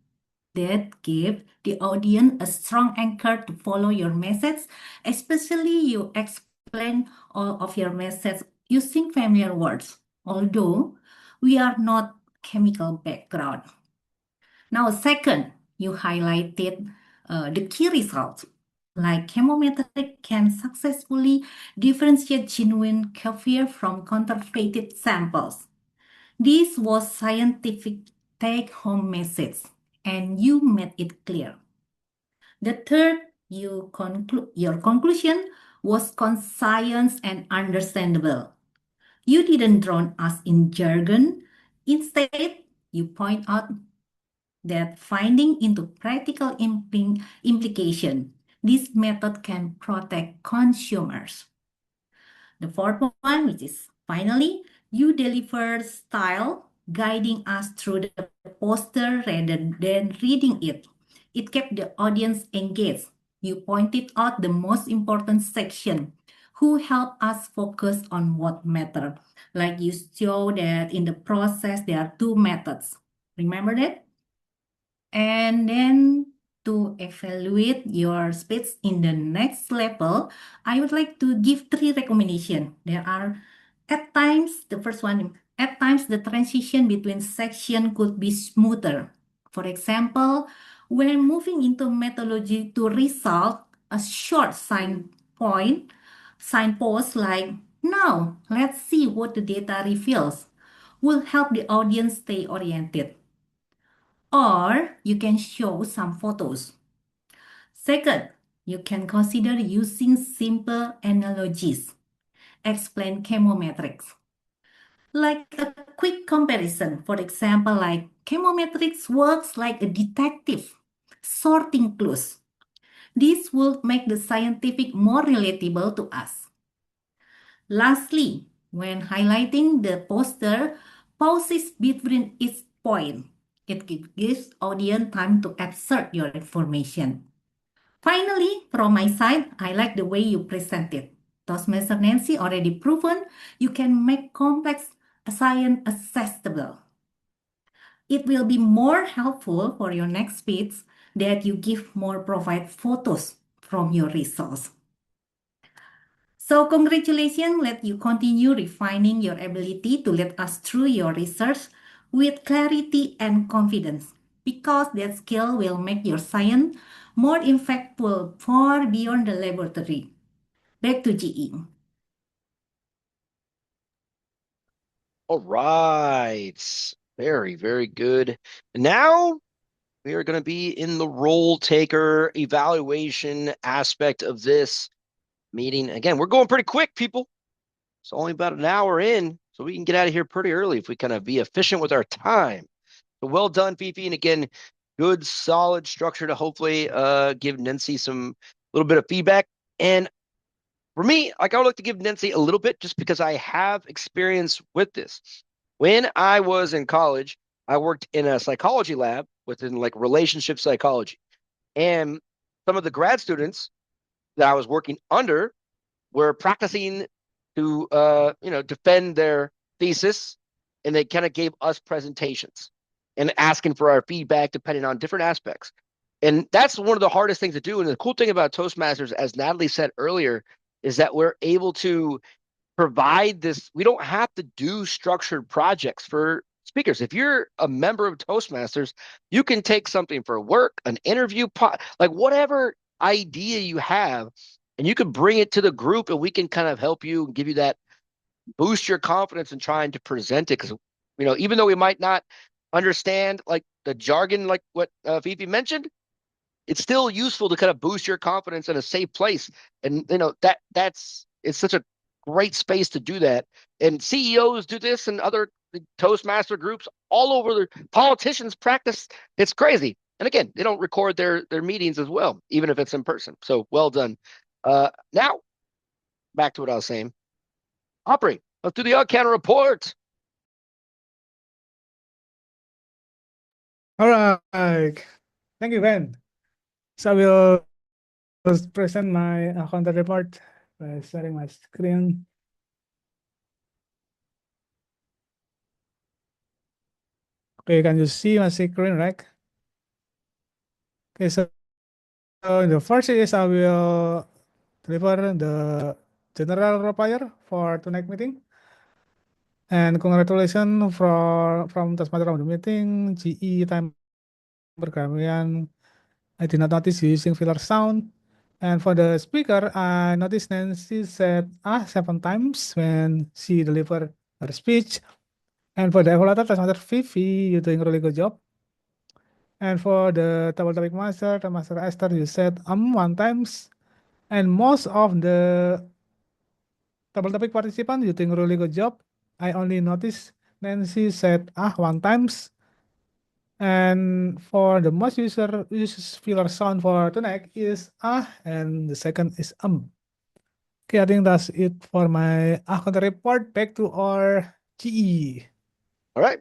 That gave the audience a strong anchor to follow your message, especially you explain all of your message using familiar words, although we are not chemical background. Now, second, you highlighted the key results. Like chemometric can successfully differentiate genuine kaffir from counterfeited samples. This was scientific take-home message, and you made it clear. The third, your conclusion was conscious and understandable. You didn't drown us in jargon. Instead, you point out that finding into practical implication, this method can protect consumers. The fourth one, which is finally, you deliver style guiding us through the poster rather than reading it. It kept the audience engaged. You pointed out the most important section, who helped us focus on what mattered. Like you show that in the process, there are two methods. Remember that? And then to evaluate your speech in the next level, I would like to give 3 recommendations. There are at times, the first one, at times the transition between section could be smoother. For example, when moving into methodology to result, a short signpost like, now let's see what the data reveals, will help the audience stay oriented. Or you can show some photos. Second, you can consider using simple analogies. Explain chemometrics. Like a quick comparison, for example, like chemometrics works like a detective sorting clues. This will make the scientific more relatable to us. Lastly, when highlighting the poster, pauses between each point. It gives audience time to absorb your information. Finally, from my side, I like the way you present it. Toastmaster Nancy already proven you can make complex science accessible. It will be more helpful for your next speech that you provide photos from your results. So congratulations, let you continue refining your ability to lead us through your research with clarity and confidence, because that skill will make your science more impactful far beyond the laboratory. Back to GE. All right. Very, very good. Now we are going to be in the role taker evaluation aspect of this meeting. Again, we're going pretty quick, people. It's only about an hour in, so we can get out of here pretty early if we kind of be efficient with our time. So well done, Fifi. And again, good, solid structure to hopefully give Nancy some little bit of feedback. And for me, like I would like to give Nancy a little bit just because I have experience with this. When I was in college, I worked in a psychology lab within like relationship psychology. And some of the grad students that I was working under were practicing to defend their thesis, and they kind of gave us presentations and asking for our feedback depending on different aspects. And that's one of the hardest things to do. And the cool thing about Toastmasters, as Natalie said earlier, is that we're able to provide this. We don't have to do structured projects for speakers. If you're a member of Toastmasters, you can take something for work, an interview, like whatever idea you have, and you can bring it to the group, and we can kind of help you and give you that, boost your confidence in trying to present it. Because even though we might not understand like the jargon, like what Fifi mentioned, it's still useful to kind of boost your confidence in a safe place. And it's such a great space to do that. And CEOs do this, and other Toastmaster groups all over. The politicians practice. It's crazy. And again, they don't record their meetings as well, even if it's in person. So well done. Now back to what I was saying. Aubrey, let's do the on-camera report. All right. Thank you, Ben. So I will present my content report by sharing my screen. Okay, can you see my screen, right? Okay, so the first is I will deliver the general repair for tonight meeting. And congratulations from Toastmaster of the meeting, GE time perkalian. I did not notice you using filler sound. And for the speaker, I noticed Nancy said 7 times when she delivered her speech. And for the evaluator, Toastmaster Vivi, you're doing a really good job. And for the double topic master, Master Esther, you said 1 times. And most of the double topic participants, you doing a really good job. I only noticed Nancy said 1 times. And for the most uses filler sound for tonight is and the second is Okay, I think that's it for my content report. Back to our GE. All right.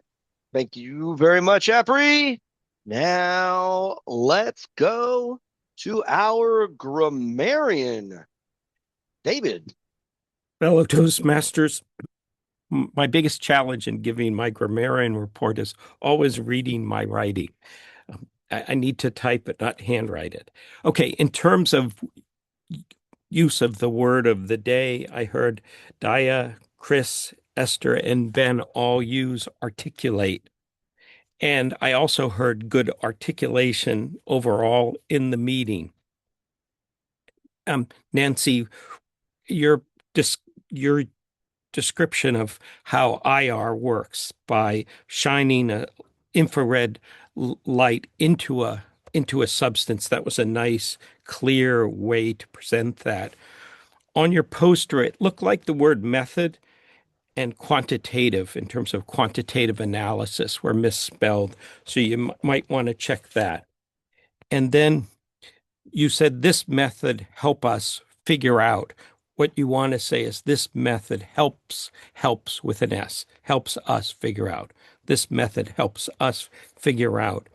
Thank you very much, Apri. Now let's go to our grammarian, David. Fellow Toastmasters, my biggest challenge in giving my grammarian report is always reading my writing. I need to type it, not handwrite it. Okay, in terms of use of the word of the day, I heard Daya, Chris, Esther, and Ben all use articulate. And I also heard good articulation overall in the meeting. Nancy, your your description of how IR works by shining a infrared light into a substance, that was a nice, clear way to present that. On your poster, it looked like the word method and quantitative in terms of quantitative analysis were misspelled. So you might want to check that. And then you said this method help us figure out. What you want to say is this method helps with an S, helps us figure out. This method helps us figure out.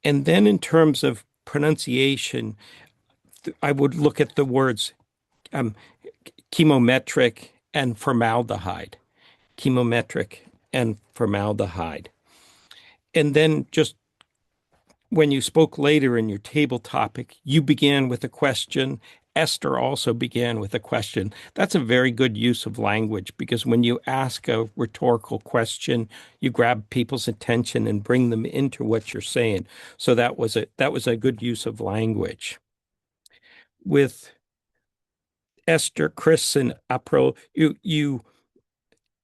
And then in terms of pronunciation, I would look at the words chemometric and formaldehyde. Chemometric and formaldehyde. And then just when you spoke later in your table topic, you began with a question. Esther also began with a question. That's a very good use of language because when you ask a rhetorical question, you grab people's attention and bring them into what you're saying. So that was a good use of language. With Esther, Chris, and April, you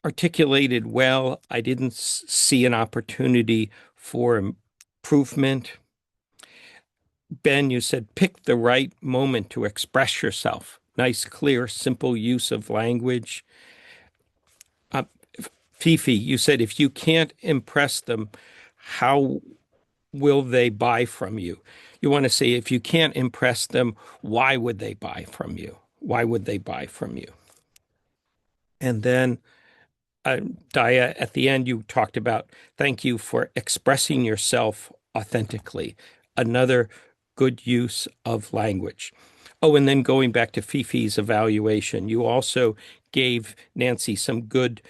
articulated well. I didn't see an opportunity for improvement. Ben, you said pick the right moment to express yourself. Nice, clear, simple use of language. Fifi, you said if you can't impress them, how will they buy from you? You want to say if you can't impress them, why would they buy from you? Why would they buy from you? And then Daya, at the end, you talked about thank you for expressing yourself authentically. Another good use of language. Oh, and then going back to Fifi's evaluation, you also gave Nancy some good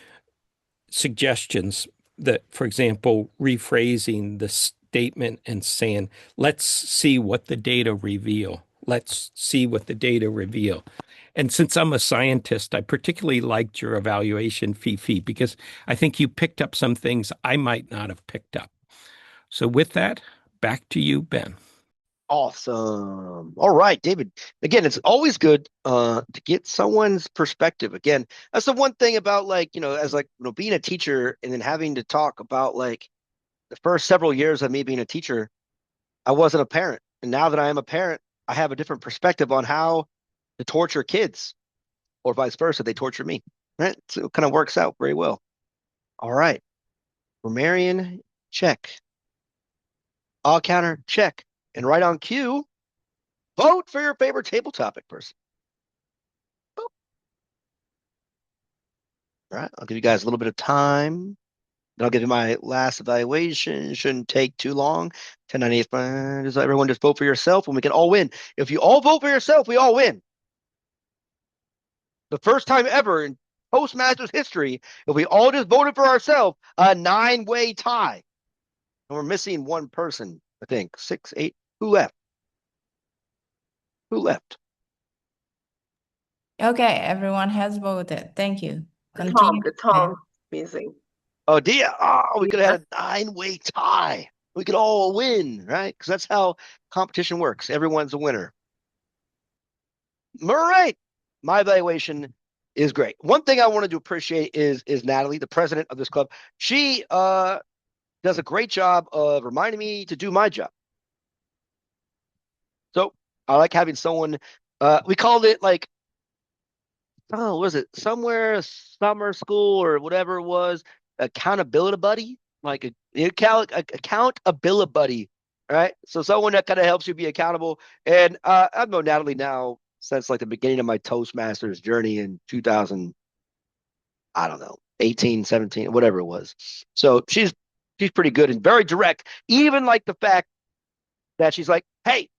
suggestions that, for example, rephrasing the statement and saying, let's see what the data reveal. Let's see what the data reveal. And since I'm a scientist, I particularly liked your evaluation, Fifi, because I think you picked up some things I might not have picked up. So with that, back to you, Ben. Awesome. All right, David. Again, it's always good to get someone's perspective. Again, that's the one thing about as being a teacher and then having to talk about the first several years of me being a teacher, I wasn't a parent. And now that I am a parent, I have a different perspective on how to torture kids or vice versa. They torture me, right? So it kind of works out very well. All right. Grammarian, check. All counter, check. And right on cue, vote for your favorite table topic person. Vote. All right. I'll give you guys a little bit of time. Then I'll give you my last evaluation. It shouldn't take too long. 1098. Just everyone just vote for yourself and we can all win. If you all vote for yourself, we all win. The first time ever in Toastmasters history, if we all just voted for ourselves, a 9-way tie. And we're missing one person, I think. 6, 8. Who left? Who left? Okay, everyone has voted. Thank you. The Continue. Tom missing. Oh, Dia. Oh, we could have had a 9-way tie. We could all win, right? Because that's how competition works. Everyone's a winner. All right. My evaluation is great. One thing I wanted to appreciate is Natalie, the president of this club. She does a great job of reminding me to do my job. So I like having someone. We called it was it somewhere summer school or whatever it was, accountability buddy, like accountability buddy, right? So someone that kind of helps you be accountable. And I've known Natalie now since the beginning of my Toastmasters journey in 2000, I don't know, 18, 17, whatever it was. So she's She's pretty good and very direct. Even like the fact that she's like, "Hey,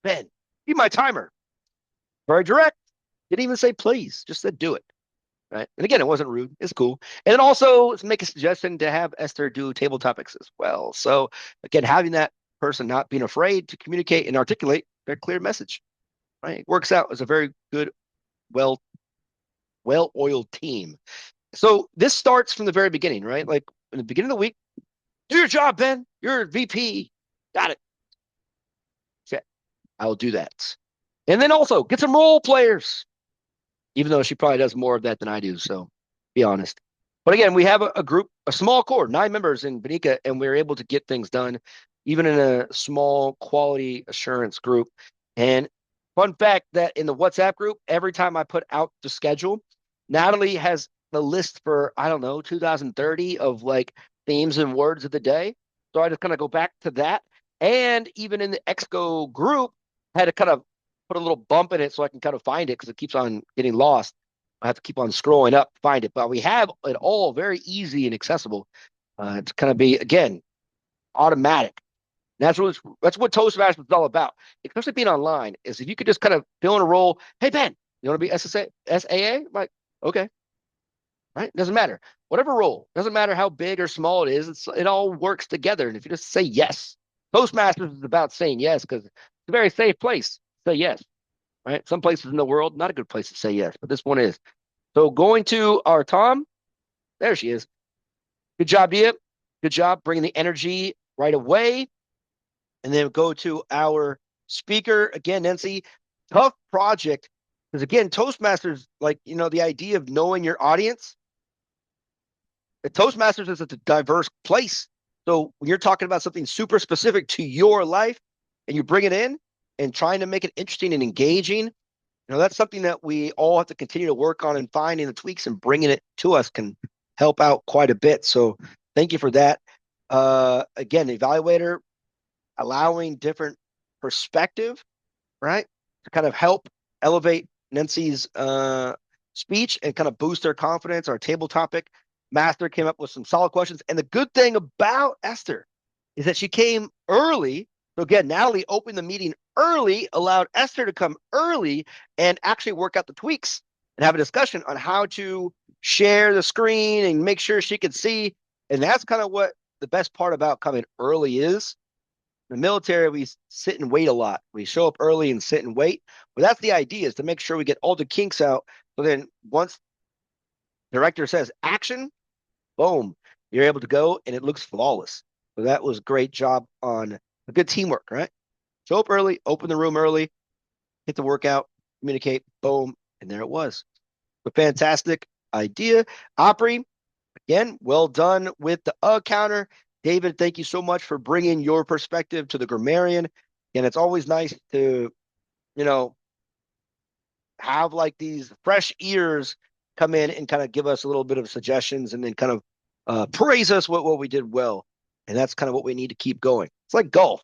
Ben, be my timer." Very direct. Didn't even say please. Just said do it. Right. And again, it wasn't rude. It's cool. And then also make a suggestion to have Esther do table topics as well. So again, having that person not being afraid to communicate and articulate a clear message. Right. It works out as a very good, well-oiled team. So this starts from the very beginning, right? Like in the beginning of the week, do your job, Ben. You're VP. Got it. Okay. I'll do that. And then also get some role players, even though she probably does more of that than I do. So be honest. But again, we have a group, a small core, 9 members in Bhinneka, and we're able to get things done, even in a small quality assurance group. And fun fact that in the WhatsApp group, every time I put out the schedule, Natalie has the list for, I don't know, 2030 of like themes and words of the day. So I just kind of go back to that. And even in the Exco group, I had to kind of put a little bump in it so I can kind of find it because it keeps on getting lost. I have to keep on scrolling up to find it, but we have it all very easy and accessible. It's kind of be again automatic. And that's what Toastmasters is all about, especially being online. Is if you could just kind of fill in a role. Hey Ben, you want to be SAA? I'm like, okay, right? Doesn't matter. Whatever role, doesn't matter how big or small it is. It all works together. And if you just say yes, Toastmasters is about saying yes because it's a very safe place. Say yes, right? Some places in the world, not a good place to say yes, but this one is. So going to our Tom, there she is. Good job, Dia. Good job bringing the energy right away. And then go to our speaker again, Nancy. Tough project because again, Toastmasters, like the idea of knowing your audience. Toastmasters is a diverse place. So when you're talking about something super specific to your life, and you bring it in and trying to make it interesting and engaging, that's something that we all have to continue to work on, and finding the tweaks and bringing it to us can help out quite a bit. So thank you for that. Again, the evaluator allowing different perspective, right, to kind of help elevate Nancy's speech and kind of boost their confidence. Our table topic master came up with some solid questions. And the good thing about Esther is that she came early. So again, Natalie opened the meeting early, allowed Esther to come early and actually work out the tweaks and have a discussion on how to share the screen and make sure she could see. And that's kind of what the best part about coming early is. In the military, we sit and wait a lot. We show up early and sit and wait. But that's the idea, is to make sure we get all the kinks out. So then once the director says action, boom, you're able to go and it looks flawless. So that was great job on a good teamwork, right? Show up early, open the room early, hit the workout, communicate, boom, and there it was. A fantastic idea. Opry, again, well done with the counter. David, thank you so much for bringing your perspective to the grammarian. And it's always nice to, have like these fresh ears come in and kind of give us a little bit of suggestions and then kind of praise us what we did well. And that's kind of what we need to keep going. It's like golf.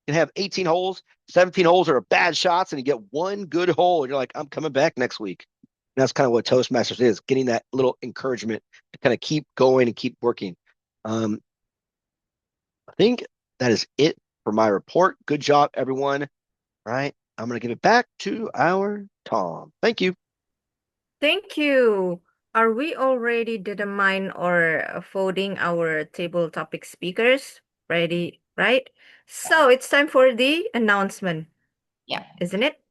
You can have 18 holes, 17 holes are bad shots, and you get one good hole. And you're like, I'm coming back next week. And that's kind of what Toastmasters is, getting that little encouragement to kind of keep going and keep working. I think that is it for my report. Good job, everyone. All right. I'm going to give it back to our Tom. Thank you. Thank you. Are we already determined or voting our table topic speakers? Ready, right? So it's time for the announcement, Yeah. isn't it?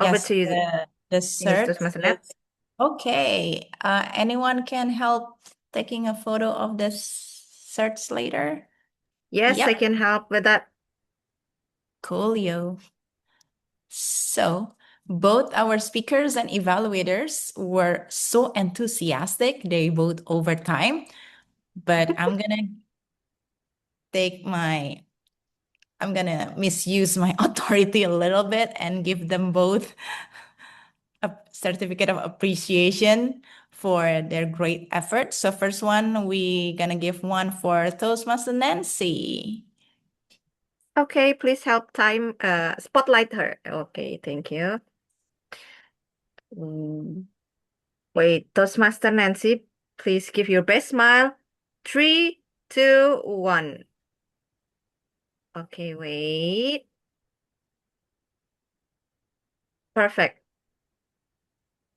Over Yes, to you, the Miss search Toastmaster. is okay. Anyone can help taking a photo of this search later? Yes, I Yep. can help with that. Coolio. So both our speakers and evaluators were so enthusiastic. They both overtime, but I'm gonna misuse my authority a little bit and give them both a certificate of appreciation for their great effort. So first one, we gonna give one for Toastmaster Nancy. Okay, please help spotlight her. Okay, thank you. Wait, Toastmaster Nancy, please give your best smile. 3, 2, 1. Okay, wait. Perfect.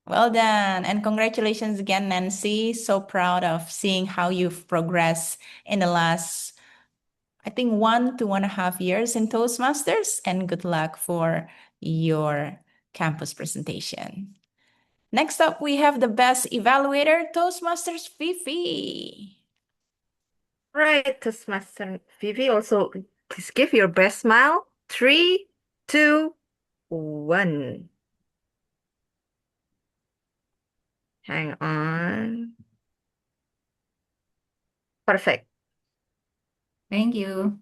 Well done. And congratulations again, Nancy. So proud of seeing how you've progressed in the last, I think, 1 to 1.5 years in Toastmasters. And good luck for your campus presentation. Next up, we have the best evaluator, Toastmasters Fifi. Right, Toastmaster Vivi, also please give your best smile. 3, 2, 1. Hang on. Perfect. Thank you.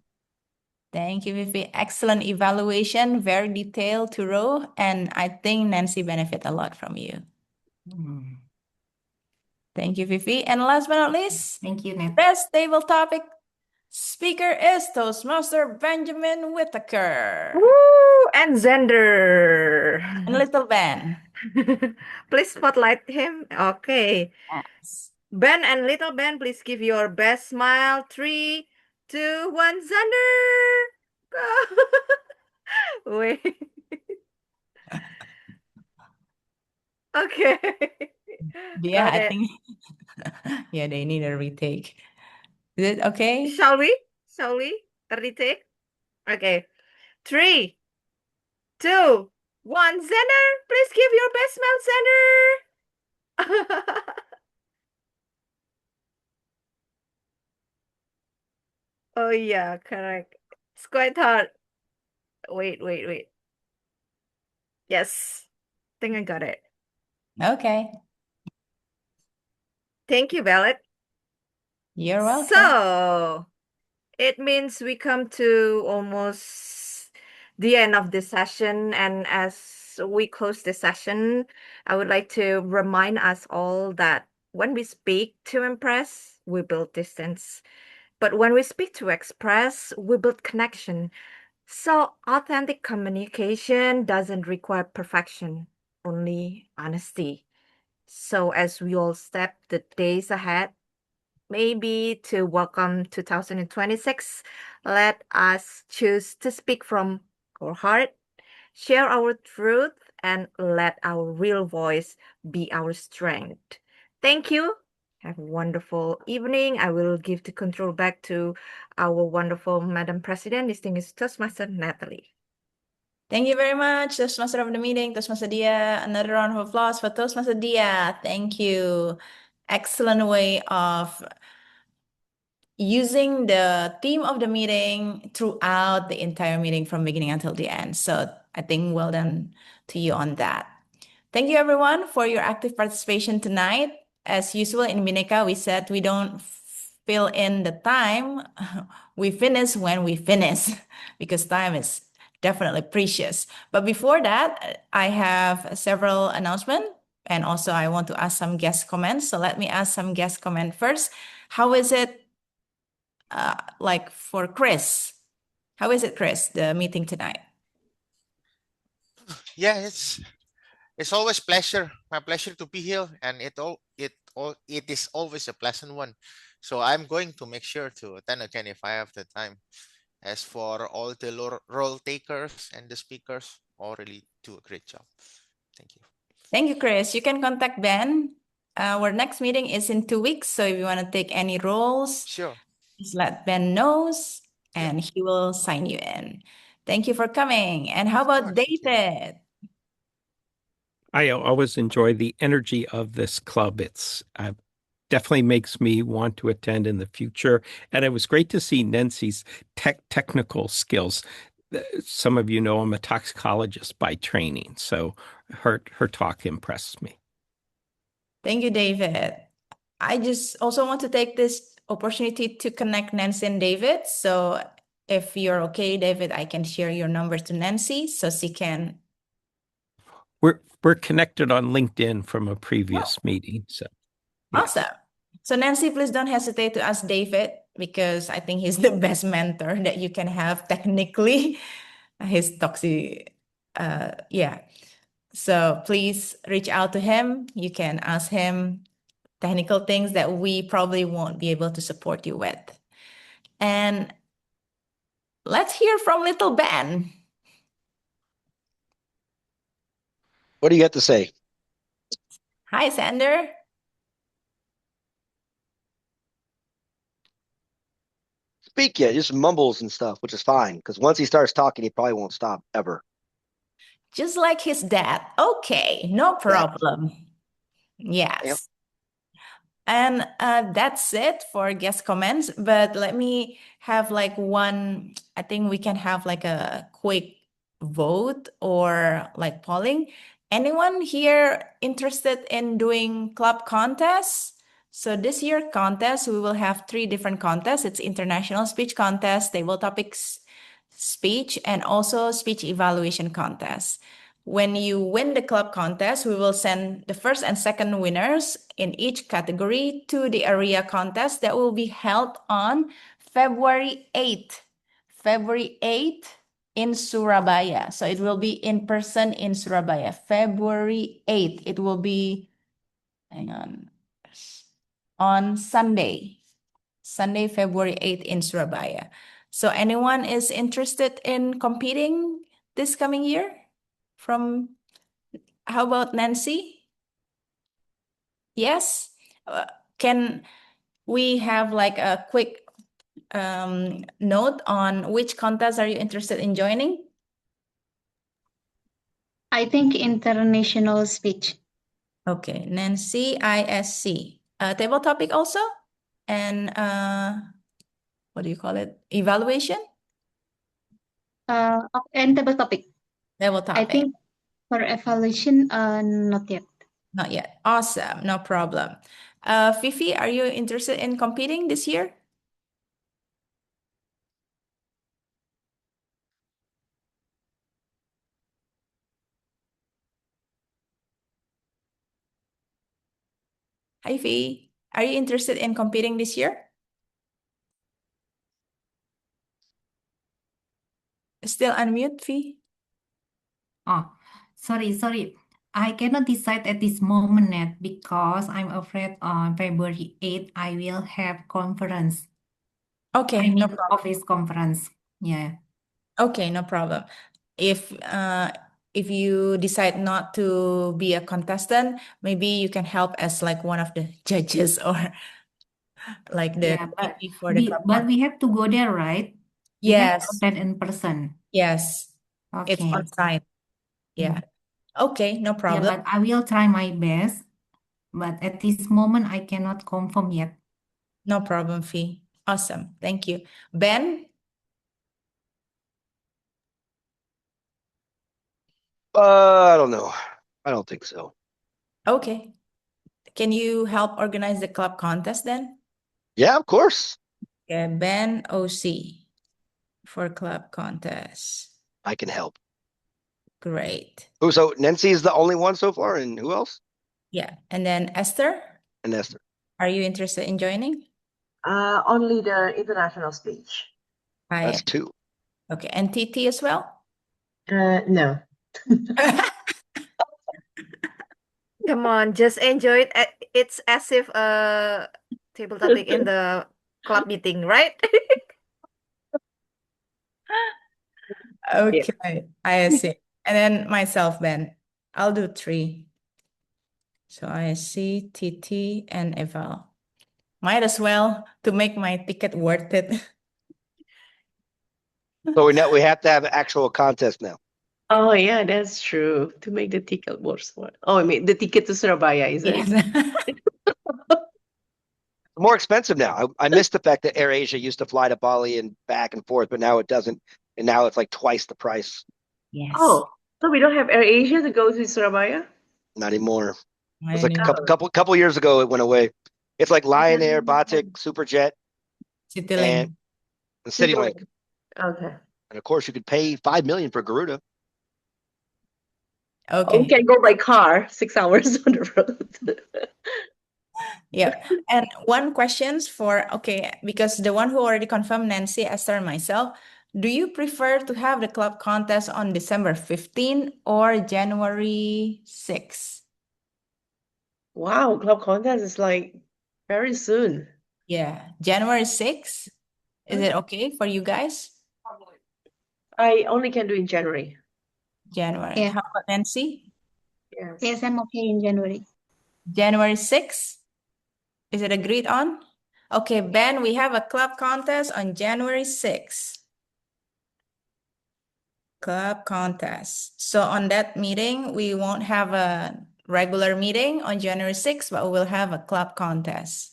Thank you, Fifi. Excellent evaluation, very detailed, thorough, and I think Nancy benefit a lot from you. Thank you, Fifi. And last but not least, Thank you, Nat. best table topic speaker is Toastmaster Benjamin Whitaker Woo! And Xander. and Little Ben. Please spotlight him. Okay. Yes. Ben and Little Ben, please give your best smile. 3, 2, 1. Xander. Go. Wait. Okay. Yeah, Got I it. think yeah, they need a retake. Is it okay? Shall we? Shall we? A retake? Okay. 3, 2, 1. Xander, please give your best smile, Xander. Oh yeah, correct. It's quite hard. Wait. Yes. Think I got it. Okay. Thank you, Ballot. You're welcome. So it means we come to almost the end of this session, and as we close this session, I would like to remind us all that when we speak to impress, we build distance. But when we speak to express, we build connection. So authentic communication doesn't require perfection, only honesty. So as we all step the days ahead, maybe to welcome 2026, let us choose to speak from our heart, share our truth, and let our real voice be our strength. Thank you. Have a wonderful evening. I will give the control back to our wonderful Madam President, distinguished Toastmaster Natalie. Thank you very much, Toastmaster of the meeting, Toastmaster Dia. Another round of applause for Toastmaster Dia. Thank you. Excellent way of using the theme of the meeting throughout the entire meeting from beginning until the end. So I think well done to you on that. Thank you everyone for your active participation tonight. As usual in Bhinneka, we said we don't fill in the time. We finish when we finish because time is definitely precious. But before that, I have several announcements and also I want to ask some guest comments. So let me ask some guest comment first. How is it like for Chris? How is it, Chris, the meeting tonight? Yeah, it's always my pleasure to be here, and it is always a pleasant one. So I'm going to make sure to attend again if I have the time. As for all the role takers and the speakers, all really do a great job. Thank you. Thank you, Chris. You can contact Ben. Our next meeting is in 2 weeks, so if you want to take any roles, Sure. just let Ben knows Yeah. and he will sign you in. Thank you for coming. And how Of about course, thank you. David? I always enjoy the energy of this club. It's definitely makes me want to attend in the future. And it was great to see Nancy's technical skills. Some of you know I'm a toxicologist by training, so her talk impressed me. Thank you, David. I just also want to take this opportunity to connect Nancy and David. So if you're okay, David, I can share your number to Nancy so she can. We're connected on LinkedIn from a previous meeting. So yes. Awesome. So Nancy, please don't hesitate to ask David because I think he's the best mentor that you can have technically. He's toxic. Yeah. So please reach out to him. You can ask him technical things that we probably won't be able to support you with. And let's hear from little Ben. What do you got to say? Hi, Sander. Speak yet, just mumbles and stuff, which is fine because once he starts talking, he probably won't stop ever. Just like his dad. Okay, no problem. Yep. Yes. And that's it for guest comments. But let me have like one, I think we can have like a quick vote or like polling. Anyone here interested in doing club contests? So this year contest, we will have 3 different contests. It's international speech contest, table topics speech, and also speech evaluation contest. When you win the club contest, we will send the first and second winners in each category to the area contest that will be held on February 8th. February 8th in Surabaya. So it will be in person in Surabaya. February 8th. It will be, hang on Sunday. Sunday, February 8th in Surabaya. So anyone is interested in competing this coming year? How about Nancy? Yes? Can we have like a quick note on which contest are you interested in joining? I think international speech. Okay, Nancy, ISC. Table topic also? And what do you call it? Evaluation? And table topic. Table I topic. think for evaluation, not yet. Not yet. Awesome. No problem. Fifi, are you interested in competing this year? Hi, Fifi. Are you interested in competing this year? Still unmute, Fifi? Oh, sorry. I cannot decide at this moment yet because I'm afraid on February 8th I will have conference. Okay, I no mean problem. office conference. Yeah. Okay, no problem. If you decide not to be a contestant, maybe you can help as like one of the judges or like the Yeah, committee for the club. but we have to go there, right? We have to Yes, attend in person. yes, it's Okay. on site. Yeah. Okay, no Yeah, problem. but I will try my best. But at this moment, I cannot confirm yet. No problem, Fee. Awesome. Thank you. Ben? I don't know. I don't think so. Okay. Can you help organize the club contest then? Yeah, of course. Yeah, Ben OC for club contest. I can help. Great. Oh, so Nancy is the only one so far, and who else? Yeah. And then Esther, And Esther. are you interested in joining? Only the international speech. That's 2. Okay. And TT as well? No. Come on, just enjoy it. It's as if a table topic in the club meeting, right? Okay. I see. And then myself, Ben. I'll do 3. So I see TT and Eval. Might as well to make my ticket worth it. So we have to have an actual contest now. Oh yeah, that's true. To make the ticket more smart. Oh, I mean the ticket to Surabaya, is it? Yes. More expensive now. I missed the fact that AirAsia used to fly to Bali and back and forth, but now it doesn't. And now it's like twice the price. Yes. Oh, so we don't have AirAsia to go to Surabaya? Not anymore. It I was like a knew. couple years ago it went away. It's like Lion Air, Batik, Superjet, CityLink. and CityLink. Okay. And of course you could pay 5 million for Garuda. Oh, we Okay. can go by car, 6 hours on the road. Yeah. And one questions for, okay, because the one who already confirmed, Nancy, Esther, and myself, do you prefer to have the club contest on December 15 or January 6? Wow, club contest is like very soon. Yeah, January 6. Is it okay for you guys? I only can do in January. January. Yeah. How about Nancy? Yes. Yes, I'm okay in January. January 6th? Is it agreed on? Okay, Ben, we have a club contest on January 6th. Club contest. So on that meeting, we won't have a regular meeting on January 6th, but we'll have a club contest.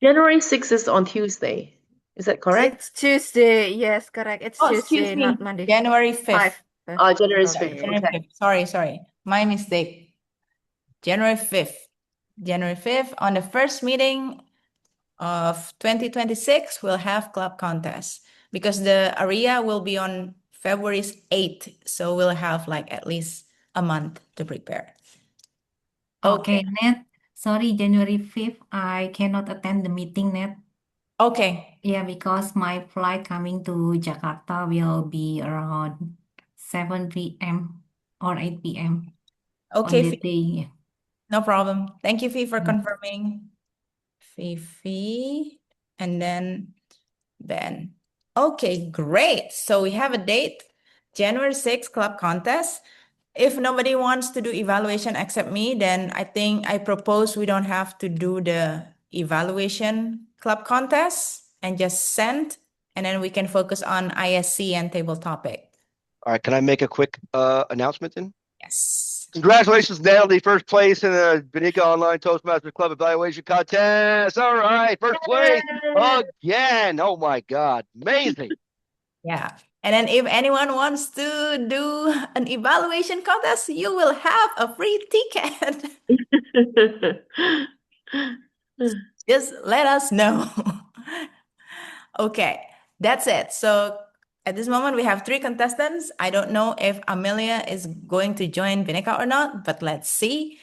January 6th is on Tuesday. Is that correct? It's Tuesday. Yes, correct. It's Oh, excuse Tuesday, me. not Monday. January 5th. 5th. January Okay. 5th. January Okay. 5th. Sorry. My mistake. January 5th. January 5th, on the first meeting of 2026, we'll have club contest because the area will be on February 8th. So we'll have like at least a month to prepare. Okay, Nat. Sorry, January 5th, I cannot attend the meeting, Nat. Okay. Yeah, because my flight coming to Jakarta will be around 7 p.m. or 8 p.m. on Okay, that day. no problem. Thank you, Fee, for Mm. confirming. Fifi, and then Ben. Okay, great. So we have a date, January 6th club contest. If nobody wants to do evaluation except me, then I think I propose we don't have to do the evaluation club contest and just send, and then we can focus on ISC and table topic. All right, can I make a quick announcement then? Yes. Congratulations, Natalie, first place in the Bhinneka Online Toastmasters Club Evaluation Contest. All right, first place again. Oh my God, amazing. Yeah. And then if anyone wants to do an evaluation contest, you will have a free ticket. Just let us know. Okay, that's it. So at this moment, we have 3 contestants. I don't know if Amelia is going to join Bhinneka or not, but let's see.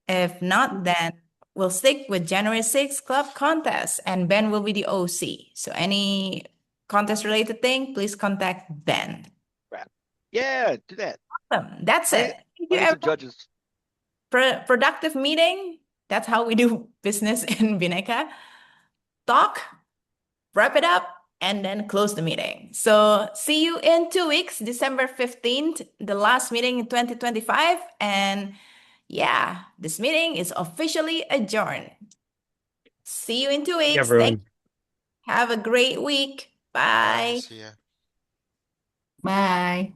If not, then we'll stick with January 6th club contest, and Ben will be the OC. So any contest related thing, please contact Ben. Yeah, do that. Awesome. That's it. Thank you, Bring some everyone. judges. Productive meeting. That's how we do business in Bhinneka. Talk, wrap it up, and then close the meeting. So see you in 2 weeks, December 15th, the last meeting in 2025. And yeah, this meeting is officially adjourned. See you in 2 weeks. Everyone. Have a great week. Bye. See ya. Bye.